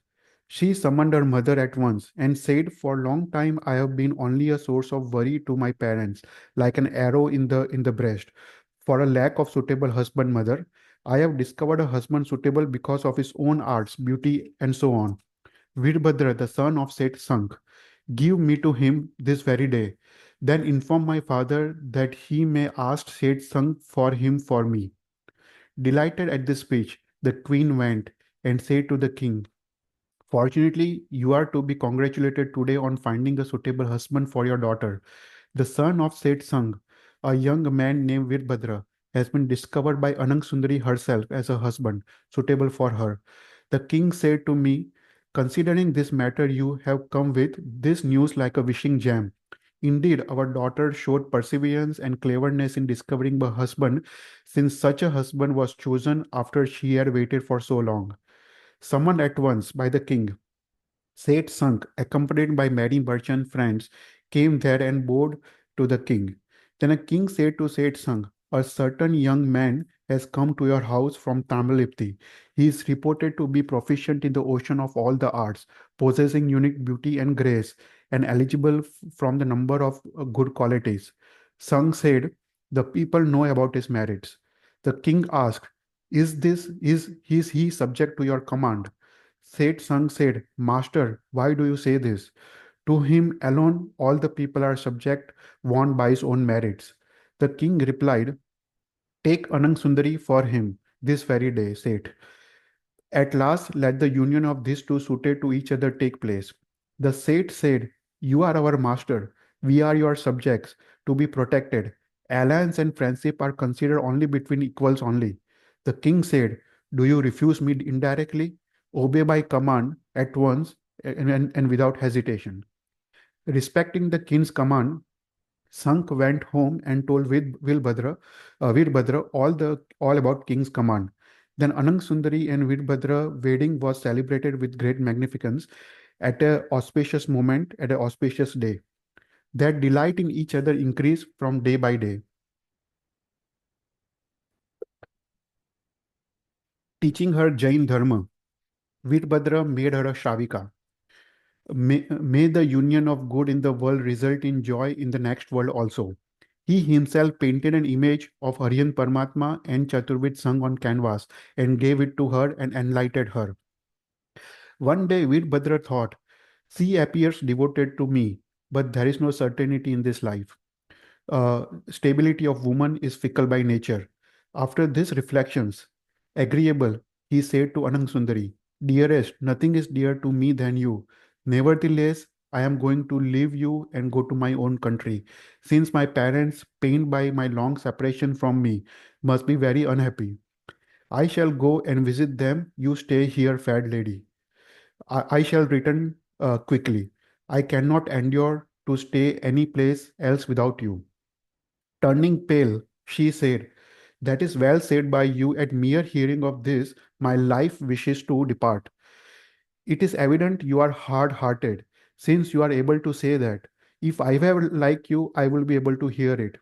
[SPEAKER 1] She summoned her mother at once and said, for a long time I have been only a source of worry to my parents, like an arrow in the breast. For a lack of suitable husband, mother, I have discovered a husband suitable because of his own arts, beauty, and so on. Virbhadra, the son of Seth Sank, give me to him this very day. Then inform my father that he may ask Seth Sank for him for me. Delighted at this speech, the queen went and said to the king, Fortunately, you are to be congratulated today on finding a suitable husband for your daughter. The son of Seth Sangh, a young man named Virbhadra, has been discovered by Anang Sundari herself as a husband suitable for her. The king said to me, considering this matter, you have come with this news like a wishing gem. Indeed, our daughter showed perseverance and cleverness in discovering a husband, since such a husband was chosen after she had waited for so long. Summoned at once by the king, Seth Sunk, accompanied by many merchant friends, came there and bowed to the king. Then a king said to Seth Sunk, a certain young man has come to your house from Tamilipti. He is reported to be proficient in the ocean of all the arts, possessing unique beauty and grace, and eligible from the number of good qualities. Sung said, the people know about his merits. The king asked, is he subject to your command? Seth Sung said, Master, why do you say this? To him alone all the people are subject, won by his own merits. The king replied, take Anang Sundari for him this very day, Seth. At last, let the union of these two suited to each other take place. The Seth said, you are our master, we are your subjects, to be protected. Alliance and friendship are considered only between equals only. The king said, do you refuse me indirectly? Obey by command at once and without hesitation. Respecting the king's command, Sank went home and told Virbhadra all about king's command. Then Anang Sundari and Virbhadra wedding was celebrated with great magnificence at a auspicious moment, at an auspicious day. Their delight in each other increased from day by day. Teaching her Jain Dharma, Virbhadra made her a Shavika. May the union of good in the world result in joy in the next world also. He himself painted an image of Aryan Paramatma and Chaturvid Sangh on canvas and gave it to her and enlightened her. One day Virbhadra thought, she appears devoted to me, but there is no certainty in this life. Stability of woman is fickle by nature. After these reflections, agreeable, he said to Anang Sundari, dearest, nothing is dear to me than you. Nevertheless, I am going to leave you and go to my own country, since my parents, pained by my long separation from me, must be very unhappy. I shall go and visit them. You stay here, fair lady. I shall return quickly. I cannot endure to stay any place else without you. Turning pale, she said, that is well said by you. At mere hearing of this, my life wishes to depart. It is evident you are hard hearted, since you are able to say that. If I were like you, I will be able to hear it.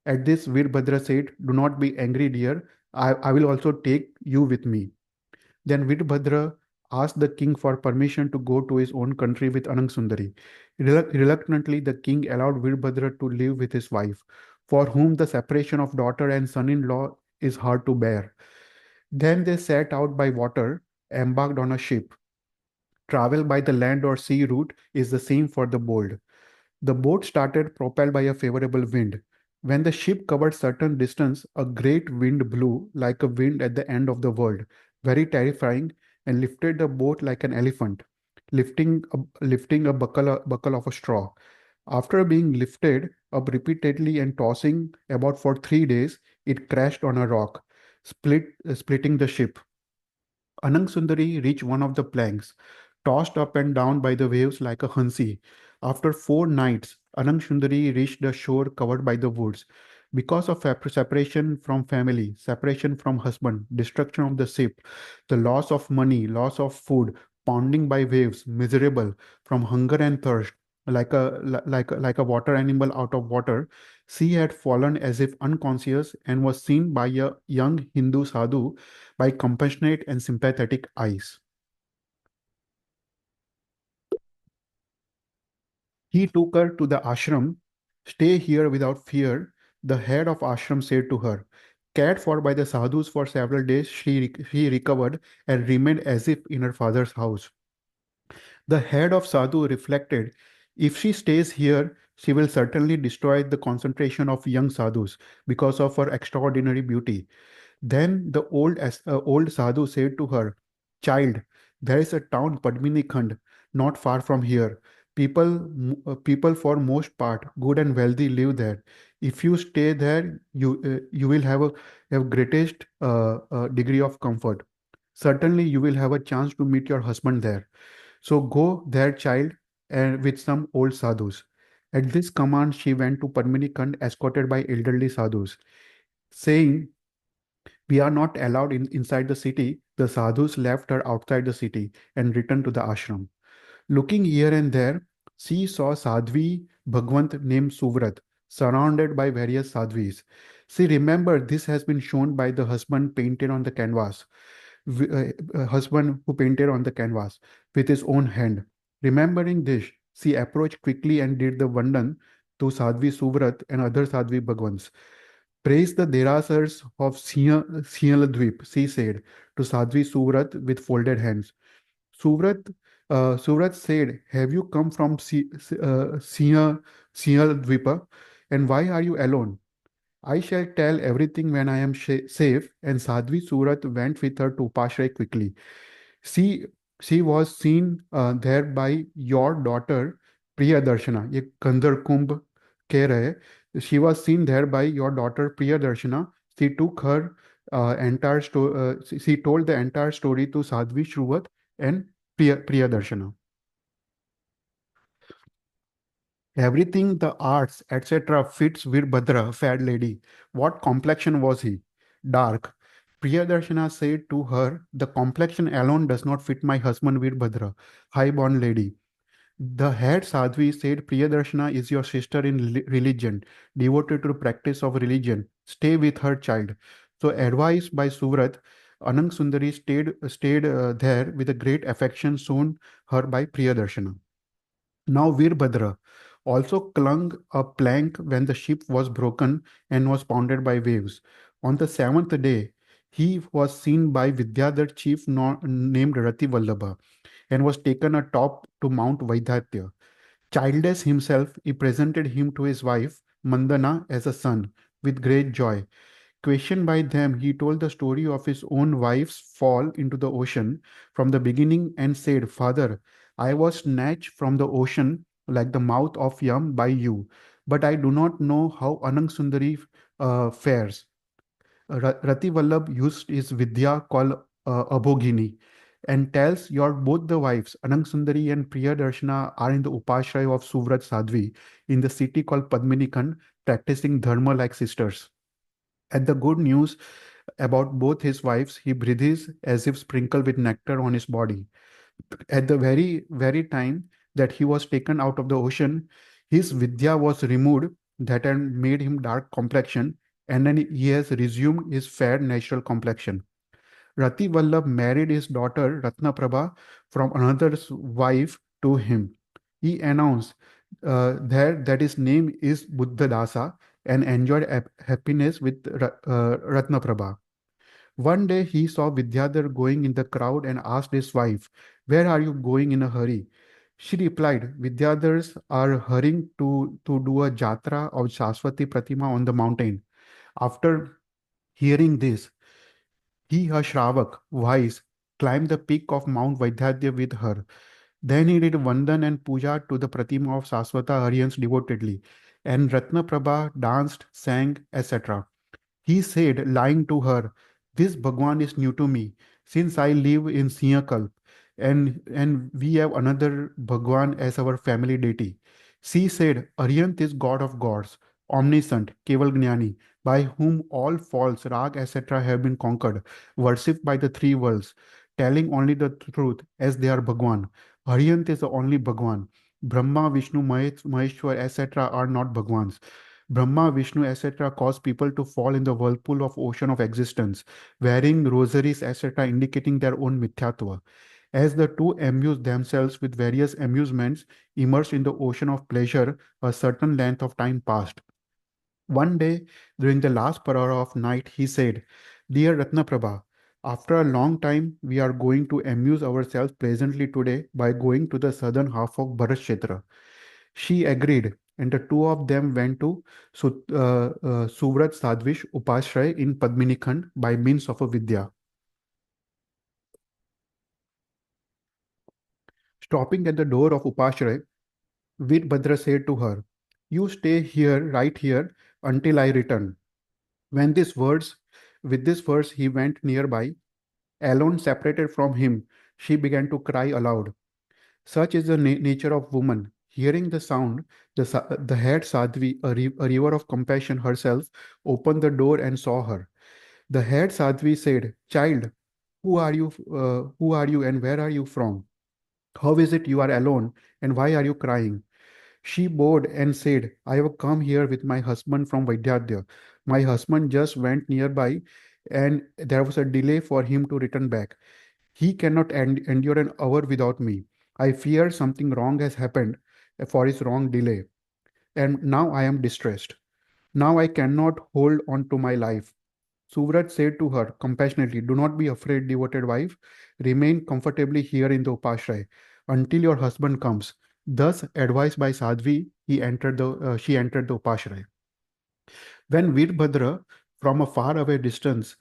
[SPEAKER 1] At this, Virbhadra said, do not be angry, dear. I will also take you with me. Then Virbhadra asked the king for permission to go to his own country with Anang Sundari. Reluctantly, the king allowed Virbhadra to live with his wife, for whom the separation of daughter and son in law is hard to bear. Then they set out by water, embarked on a ship. Travel by the land or sea route is the same for the bold. The boat started propelled by a favorable wind. When the ship covered certain distance, a great wind blew like a wind at the end of the world, very terrifying, and lifted the boat like an elephant, lifting a buckle of a straw. After being lifted up repeatedly and tossing about for 3 days, it crashed on a rock, splitting the ship. Anang Sundari reached one of the planks, tossed up and down by the waves like a hunsi. After 4 nights, Anang Sundari reached the shore covered by the woods. Because of separation from family, separation from husband, destruction of the ship, the loss of money, loss of food, pounding by waves, miserable from hunger and thirst, like a water animal out of water, she had fallen as if unconscious and was seen by a young Hindu sadhu by compassionate and sympathetic eyes. He took her to the ashram. Stay here without fear, the head of ashram said to her. Cared for by the sadhus for several days, she recovered and remained as if in her father's house. The head of sadhu reflected, if she stays here, she will certainly destroy the concentration of young sadhus because of her extraordinary beauty. Then the old sadhu said to her, child, There is a town Padmini Khand not far from here. People for most part, good and wealthy, live there. If you stay there, you will have greatest degree of comfort. Certainly, you will have a chance to meet your husband there. So go there, child, and with some old sadhus. At this command, she went to Padmini Khand, escorted by elderly sadhus, saying, "We are not allowed inside the city." The sadhus left her outside the city and returned to the ashram. Looking here and there, she saw Sadhvi Bhagwant named Suvrat, surrounded by various sadhvis. She remembered this has been shown by the husband painted on the canvas, husband who painted on the canvas with his own hand. Remembering this, she approached quickly and did the Vandan to Sadhvi Suvrat and other Sadhvi Bhagwans. Praise the Derasars of Sinhaladvip, she said to Sadhvi Suvrat with folded hands. Suvrat, Suvrat said, "Have you come from Sinhaladvipa? And why are you alone? I shall tell everything when I am safe." And Sadhvi Surat went with her to Upashray quickly. She she was seen there by your daughter Priyadarshana. ये कंदर कुंभ कह रहे. She was seen there by your daughter Priyadarshana. She took her entire story. She told the entire story to Sadhvi Shruvat and Priyadarshana. Everything, the arts, etc., fits Virbhadra, fat lady. What complexion was he? Dark. Priyadarshana said to her, "The complexion alone does not fit my husband Virbhadra, high-born lady." The head sadhvi said, "Priyadarshana is your sister in religion, devoted to the practice of religion. Stay with her, child." So, advised by Suvrat, Anang Sundari stayed there with a great affection shown her by Priyadarshana. Now Virbhadra also clung a plank when the ship was broken and was pounded by waves. On the seventh day, he was seen by Vidyadhar chief named Rati Vallabha and was taken atop to Mount Vaidhatya. Childless himself, he presented him to his wife Mandana as a son with great joy. Questioned by them, he told the story of his own wife's fall into the ocean from the beginning and said, "Father, I was snatched from the ocean like the mouth of Yam by you, but I do not know how Anang Sundari fares." Rati Vallabh used his Vidya called Abhogini and tells your both the wives, Anang Sundari and Priya Darshana, are in the Upashray of Suvrat Sadhvi in the city called Padminikand, practicing dharma like sisters. At the good news about both his wives, he breathes as if sprinkled with nectar on his body. At the very time that he was taken out of the ocean, his vidya was removed that had made him dark complexion, and then he has resumed his fair natural complexion. Rati Vallabh married his daughter Ratnaprabha from another's wife to him. He announced that his name is Buddhadasa and enjoyed happiness with Ratnaprabha. One day he saw Vidyadhar going in the crowd and asked his wife, "Where are you going in a hurry?" She replied, "Vidyadhars are hurrying to do a jatra of Saraswati Pratima on the mountain." After hearing this, he, a Shravak, wise, climbed the peak of Mount Vaidhyadya with her. Then he did Vandan and Puja to the Pratima of Saraswata Aryans devotedly, and Ratnaprabha danced, sang, etc. He said, lying to her, "This Bhagwan is new to me, since I live in Siyakalp, and we have another Bhagwan as our family deity." She said, "Aryant is God of gods, omniscient, Keval Gnani, by whom all faults, rag, etc. have been conquered, worshipped by the three worlds, telling only the truth as they are Bhagwan. Aryant is the only Bhagwan. Brahma, Vishnu, Maheshwar, etc. are not Bhagwans. Brahma, Vishnu, etc. cause people to fall in the whirlpool of ocean of existence, wearing rosaries, etc., indicating their own mithyatva. As the two amuse themselves with various amusements, immersed in the ocean of pleasure, a certain length of time passed. One day, during the last parara of night, he said, "Dear Ratnaprabha, after a long time, we are going to amuse ourselves pleasantly today by going to the southern half of Bharat. She agreed, and the two of them went to Suvrat Sadvish Upashray in Padmini Khand by means of a Vidya. Stopping at the door of Upashray, Veerbhadra said to her, "You stay here, right here, until I return." When these words, with these words, he went nearby. Alone, separated from him, she began to cry aloud. Such is the nature of woman. Hearing the sound, the head Sadhvi, a river of compassion herself, opened the door and saw her. The head Sadhvi said, "Child, who are you, and where are you from? How is it you are alone, and why are you crying?" She bowed and said, "I have come here with my husband from Vidyadhya. My husband just went nearby, and there was a delay for him to return back. He cannot endure an hour without me. I fear something wrong has happened for his wrong delay, and now I am distressed. Now I cannot hold on to my life." Suvraj said to her compassionately, "Do not be afraid, devoted wife. Remain comfortably here in the Upashray until your husband comes." Thus, advised by Sadhvi, she entered the Upashray. When Veerbhadra, from a far away distance,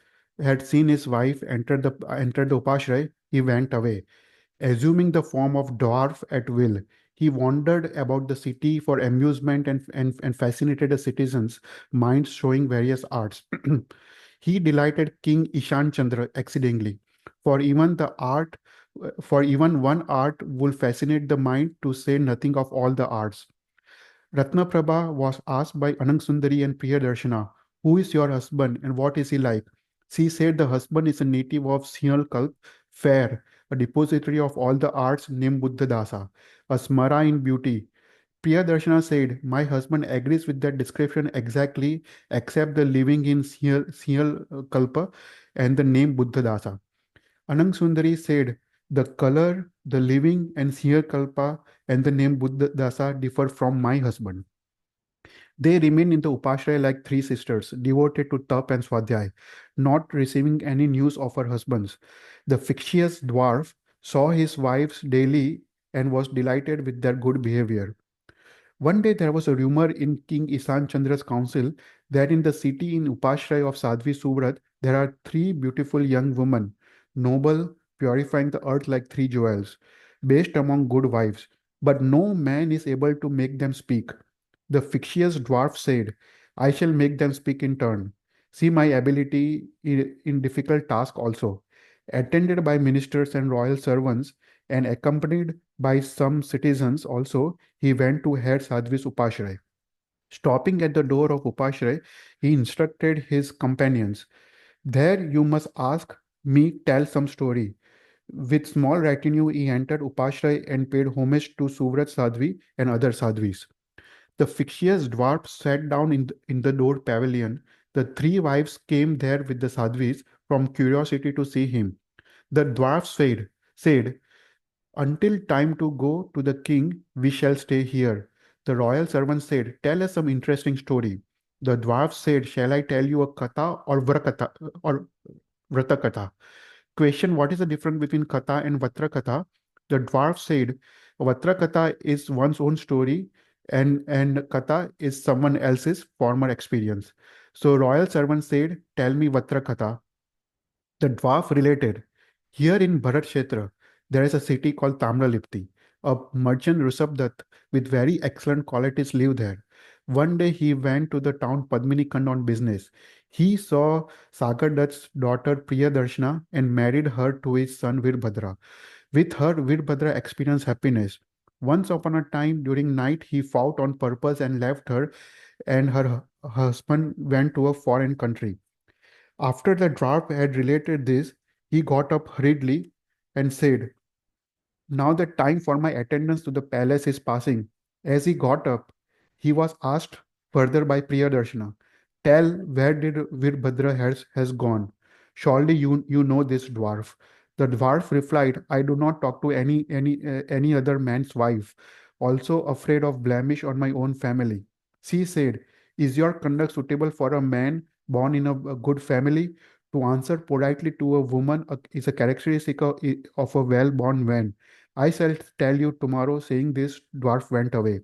[SPEAKER 1] had seen his wife enter the Upashray, he went away. Assuming the form of dwarf at will, he wandered about the city for amusement and fascinated the citizens' minds, showing various arts. He delighted King Ishan Chandra exceedingly, for even the art, for even one art would fascinate the mind, to say nothing of all the arts. Ratnaprabha was asked by Anang Sundari and Priyadarshana, "Who is your husband and what is he like?" She said the husband is a native of Sinhalkalp, fair, a depository of all the arts, named Buddhadasa, a smara in beauty. Priyadarshana said, "My husband agrees with that description exactly, except the living in Sinhalkalpa and the name Buddhadasa." Anang Sundari said, "The color, the living, and Sinhalkalpa and the name Buddhadasa differ from my husband." They remained in the Upashraya like three sisters, devoted to tap and swadhyay, not receiving any news of her husbands. The fictitious dwarf saw his wives daily and was delighted with their good behavior. One day there was a rumor in King Isan Chandra's council that in the city in Upashray of Sadhvi Suvrat there are three beautiful young women, noble, purifying the earth like three jewels, based among good wives, but no man is able to make them speak. The fictitious dwarf said, "I shall make them speak in turn. See my ability in difficult task also." Attended by ministers and royal servants, and accompanied by some citizens also, he went to head Sadhvi's Upashray. Stopping at the door of Upashray, he instructed his companions, "There you must ask me tell some story." With small retinue, he entered Upashray and paid homage to Suvrat Sadhvi and other Sadhvis. The fictitious dwarf sat down in the door pavilion. The three wives came there with the Sadhvis from curiosity to see him. The dwarf said, "Until time to go to the king, we shall stay here." The royal servant said, "Tell us some interesting story." The dwarf said, "Shall I tell you a katha or vratakatha?" Question, what is the difference between katha and vatrakatha? The dwarf said, "Vatrakatha is one's own story, and katha is someone else's former experience." So royal servant said, "Tell me vatrakatha." The dwarf related, "Here in Bharat Kshetra, there is a city called Tamralipti. A merchant Rishabdatt with very excellent qualities live there. One day he went to the town Padmini Kand on business. He saw Sagar Dutt's daughter Priyadarshana and married her to his son Virbhadra. With her, Virbhadra experienced happiness. Once upon a time, during night, he fought on purpose and left her, and her husband went to a foreign country. After the dwarf had related this, he got up hurriedly and said, "Now the time for my attendance to the palace is passing." As he got up, he was asked further by Priyadarshana, "Tell, where did Virbhadra has gone? Surely you know this dwarf." The dwarf replied, "I do not talk to any other man's wife, also afraid of blemish on my own family." She said, "Is your conduct suitable for a man born in a good family? To answer politely to a woman is a characteristic of a well-born man. I shall tell you tomorrow." Saying this, dwarf went away.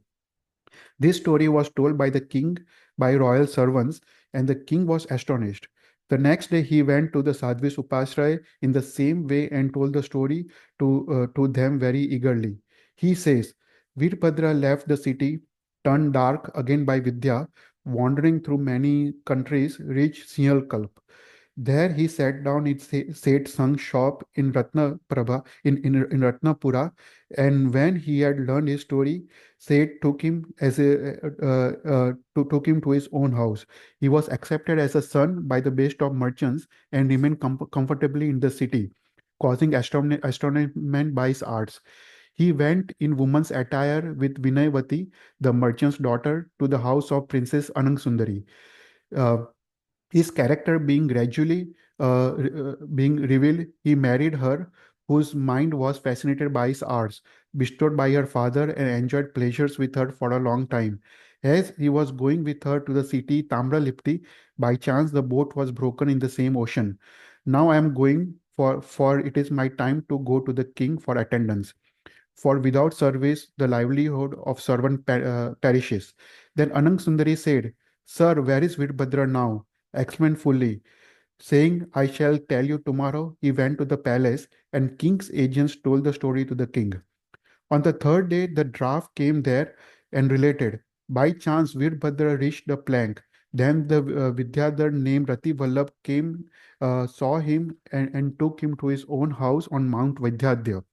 [SPEAKER 1] This story was told by the king by royal servants, and the king was astonished. The next day he went to the Sadhvis Upashray in the same way and told the story to them very eagerly. He says, Veerbhadra left the city, turned dark again by Vidya, wandering through many countries, reached Sialkalp. There he sat down in Seth Sang's shop in in Ratnapura, and when he had learned his story, Seth took him took him to his own house. He was accepted as a son by the best of merchants and remained comfortably in the city, causing astonishment by his arts. He went in woman's attire with Vinayvati, the merchant's daughter, to the house of Princess Anang Sundari. Uh, his character being revealed, he married her, whose mind was fascinated by his arts, bestowed by her father, and enjoyed pleasures with her for a long time. As he was going with her to the city Tamralipti, by chance the boat was broken in the same ocean. Now I am going, for it is my time to go to the king for attendance. For without service, the livelihood of servant perishes. Then Anang Sundari said, Sir, where is Virbhadra now? Explain fully. Saying, I shall tell you tomorrow, he went to the palace, and king's agents told the story to the king. On the third day, the draft came there and related. By chance, Virbhadra reached the plank. Then the Vidyadhar named Rati Vallabh came, saw him, and took him to his own house on Mount Vidyadhya.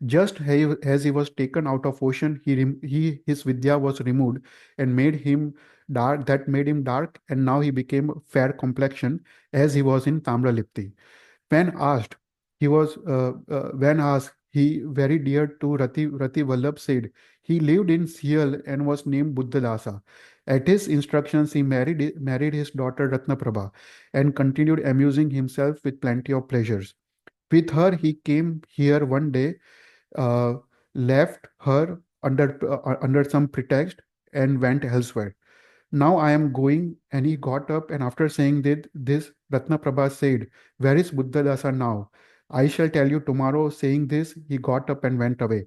[SPEAKER 1] Just as he was taken out of ocean, his vidya was removed and made him dark. That made him dark, and now he became fair complexion as he was in Tamralipti. When asked, when asked, he very dear to Rati Vallabh said he lived in Sial and was named Buddhadasa. At his instructions, he married his daughter Ratnaprabha and continued amusing himself with plenty of pleasures. With her, he came here one day, uh, left her under some pretext, and went elsewhere. Now I am going. And he got up, and after saying this, Ratnaprabha said, Where is Buddhadasa now? I shall tell you tomorrow. Saying this, he got up and went away.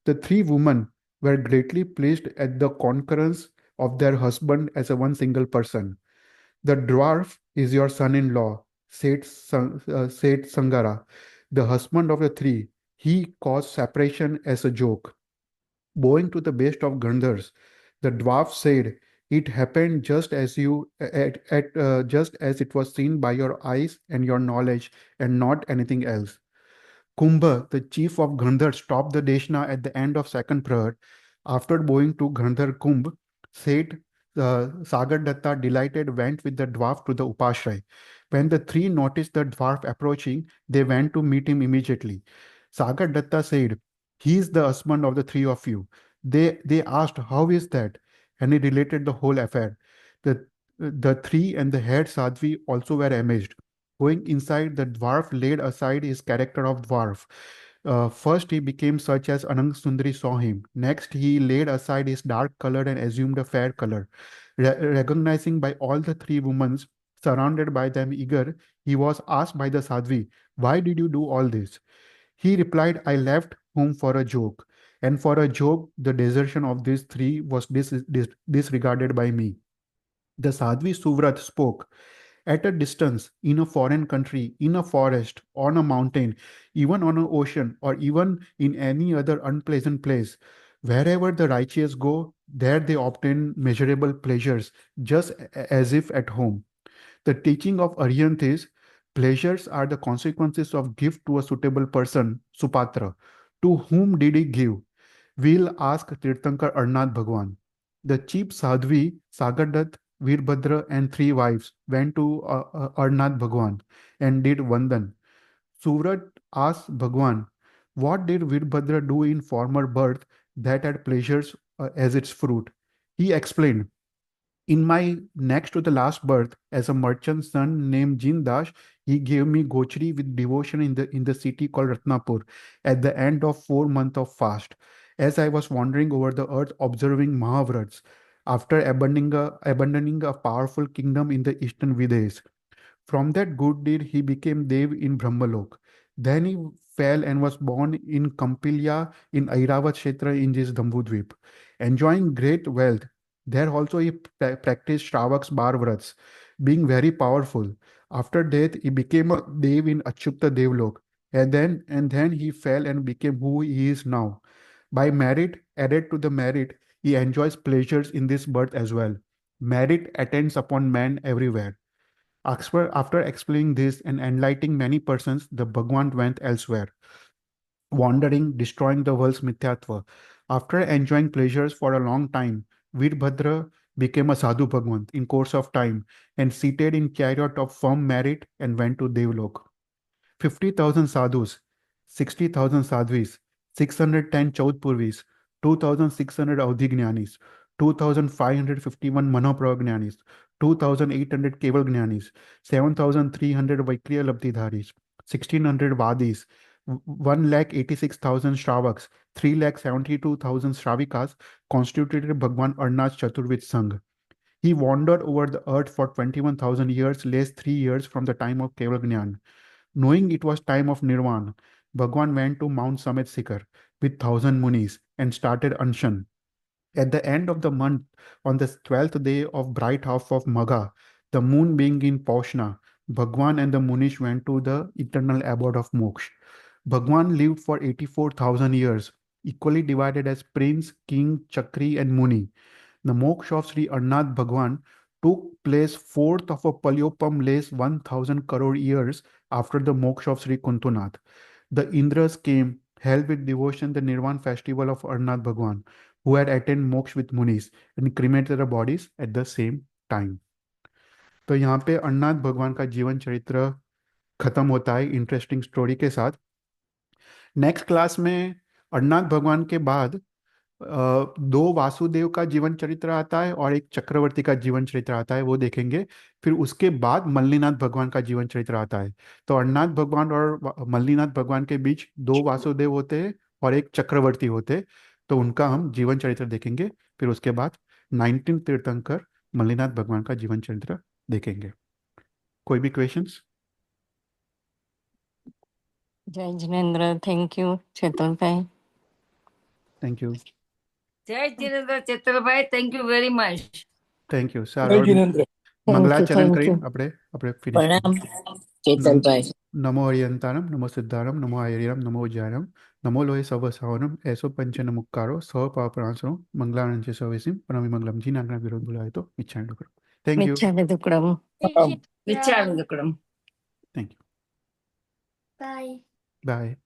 [SPEAKER 1] The three women were greatly pleased at the concurrence of their husband as a one single person. The dwarf is your son-in-law, said Sangara, the husband of the three. He caused separation as a joke. Bowing to the best of Gandhars, the dwarf said, "It happened just as it was seen by your eyes and your knowledge, and not anything else." Kumbha, the chief of Gandhar, stopped the Deshna at the end of second prayer. After bowing to Gandhar Kumbh, said, Sagar Datta, delighted, went with the dwarf to the Upashray. When the three noticed the dwarf approaching, they went to meet him immediately. Sagar Datta said, He is the husband of the three of you. They asked, How is that? And he related the whole affair. The three and the head Sadhvi also were amazed. Going inside, the dwarf laid aside his character of dwarf. First, he became such as Anang Sundari saw him. Next, he laid aside his dark color and assumed a fair color. Recognizing by all the three women, surrounded by them eager, he was asked by the Sadhvi, Why did you do all this? He replied, I left home for a joke. And for a joke, the desertion of these three was disregarded by me. The Sadhvi Suvrat spoke. At a distance, in a foreign country, in a forest, on a mountain, even on an ocean, or even in any other unpleasant place, wherever the righteous go, there they obtain measurable pleasures, just as if at home. The teaching of Arihant is pleasures are the consequences of gift to a suitable person, Supatra. To whom did he give? We'll ask Tirthankar Arnath Bhagwan. The chief Sadhvi, Sagardat, Veerbhadra, and three wives went to Arnath Bhagwan and did Vandan. Suvrat asked Bhagwan, What did Veerbhadra do in former birth that had pleasures as its fruit? He explained, in my next to the last birth, as a merchant's son named Jindash, he gave me gochri with devotion in the city called Ratnapur at the end of 4 months of fast. As I was wandering over the earth observing Mahavrats, after abandoning a powerful kingdom in the eastern Vides. From that good deed, he became Dev in Brahmalok. Then he fell and was born in Kampilya in Airavat Kshetra in this Dambudvip. Enjoying great wealth, there also he practiced Shravak's bar vrats, being very powerful. After death, he became a Dev in Achyuta Devlok. And then he fell and became who he is now. By merit, added to the merit, he enjoys pleasures in this birth as well. Merit attends upon man everywhere. After explaining this and enlightening many persons, the Bhagwan went elsewhere, wandering, destroying the world's mithyatva. After enjoying pleasures for a long time, Veerbhadra became a sadhu Bhagwan in course of time and seated in chariot of firm merit and went to Devlok. 50,000 sadhus, 60,000 sadhvis, 610 Chaudpurvis, 2,600 Audhignanis, 2,551 Manopragnanis, 2,800 Keval Gnanis, 7,300 Vaikriya Labdhidharis, 1,600 Vadis, 1,86,000 Shravaks, 3,72,000 Shravikas constituted Bhagwan Arnath Chaturvid Sangh. He wandered over the earth for 21,000 years, less 3 years from the time of Keval Gnan. Knowing it was time of Nirvana, Bhagwan went to Mount Summit Sikar with 1,000 munis and started Anshan. At the end of the month, on the 12th day of bright half of Magha, the moon being in Paushna, Bhagwan and the Munish went to the eternal abode of Moksha. Bhagwan lived for 84,000 years, equally divided as Prince, King, Chakri, and Muni. The moksha of Sri Arnath Bhagwan took place fourth of a Palyopam lays 1,000 crore years after the moksha of Sri Kuntunath. The Indras came, held with devotion the Nirvan festival of Arnath Bhagwan, who had attained moksha with Munis and cremated their bodies at the same time. तो यहाँ पे अरनाथ भगवान का जीवन चरित्र खत्म होता है इंटरेस्टिंग स्टोरी के साथ. नेक्स्ट क्लास में अरनाथ भगवान के बाद दो वासुदेव का जीवन चरित्र आता है और एक चक्रवर्ती का जीवन चरित्र आता है, वो देखेंगे. फिर उसके बाद मल्लीनाथ भगवान का जीवन चरित्र आता है. तो अरनाथ भगवान और मल्लीनाथ भगवान के बीच दो वासुदेव होते हैं और एक चक्रवर्ती होते हैं. तो उनका हम जीवन चरित्र देखेंगे. फिर उसके बाद 19 तीर्थंकर मल्लीनाथ भगवान का जीवन चरित्र देखेंगे. कोई भी क्वेश्चंस?
[SPEAKER 2] जय जिनेन्द्र, थैंक यू चेतन भाई.
[SPEAKER 1] Thank you.
[SPEAKER 3] जय जिनेन्द्र ચેતરભાઈ, thank you very much.
[SPEAKER 1] Thank you sir.
[SPEAKER 4] जय
[SPEAKER 1] और
[SPEAKER 4] जिनेन्द्र.
[SPEAKER 1] मंगलाचरण
[SPEAKER 2] थैंक
[SPEAKER 1] करीन
[SPEAKER 2] यू.
[SPEAKER 1] अपने अपने फिनिश
[SPEAKER 2] प्रणाम
[SPEAKER 1] करें.
[SPEAKER 2] चेतन भाई.
[SPEAKER 1] नमो हरियंतारम नमो सिद्धारम नमो आयरियम नमो उज्जारम नमो लोहे सव सवनम ऐसो पंचन मुक्कारो सव पापरांसरो मंगलानंच सवेसिम परमि मंगलम जी नागना विरोध बुलाए तो इच्छा करो. Thank you.
[SPEAKER 2] मिच्छामि दुक्कडम.
[SPEAKER 3] વિચાર દુકડમ.
[SPEAKER 1] Thank you.
[SPEAKER 3] બાય.
[SPEAKER 1] बाय.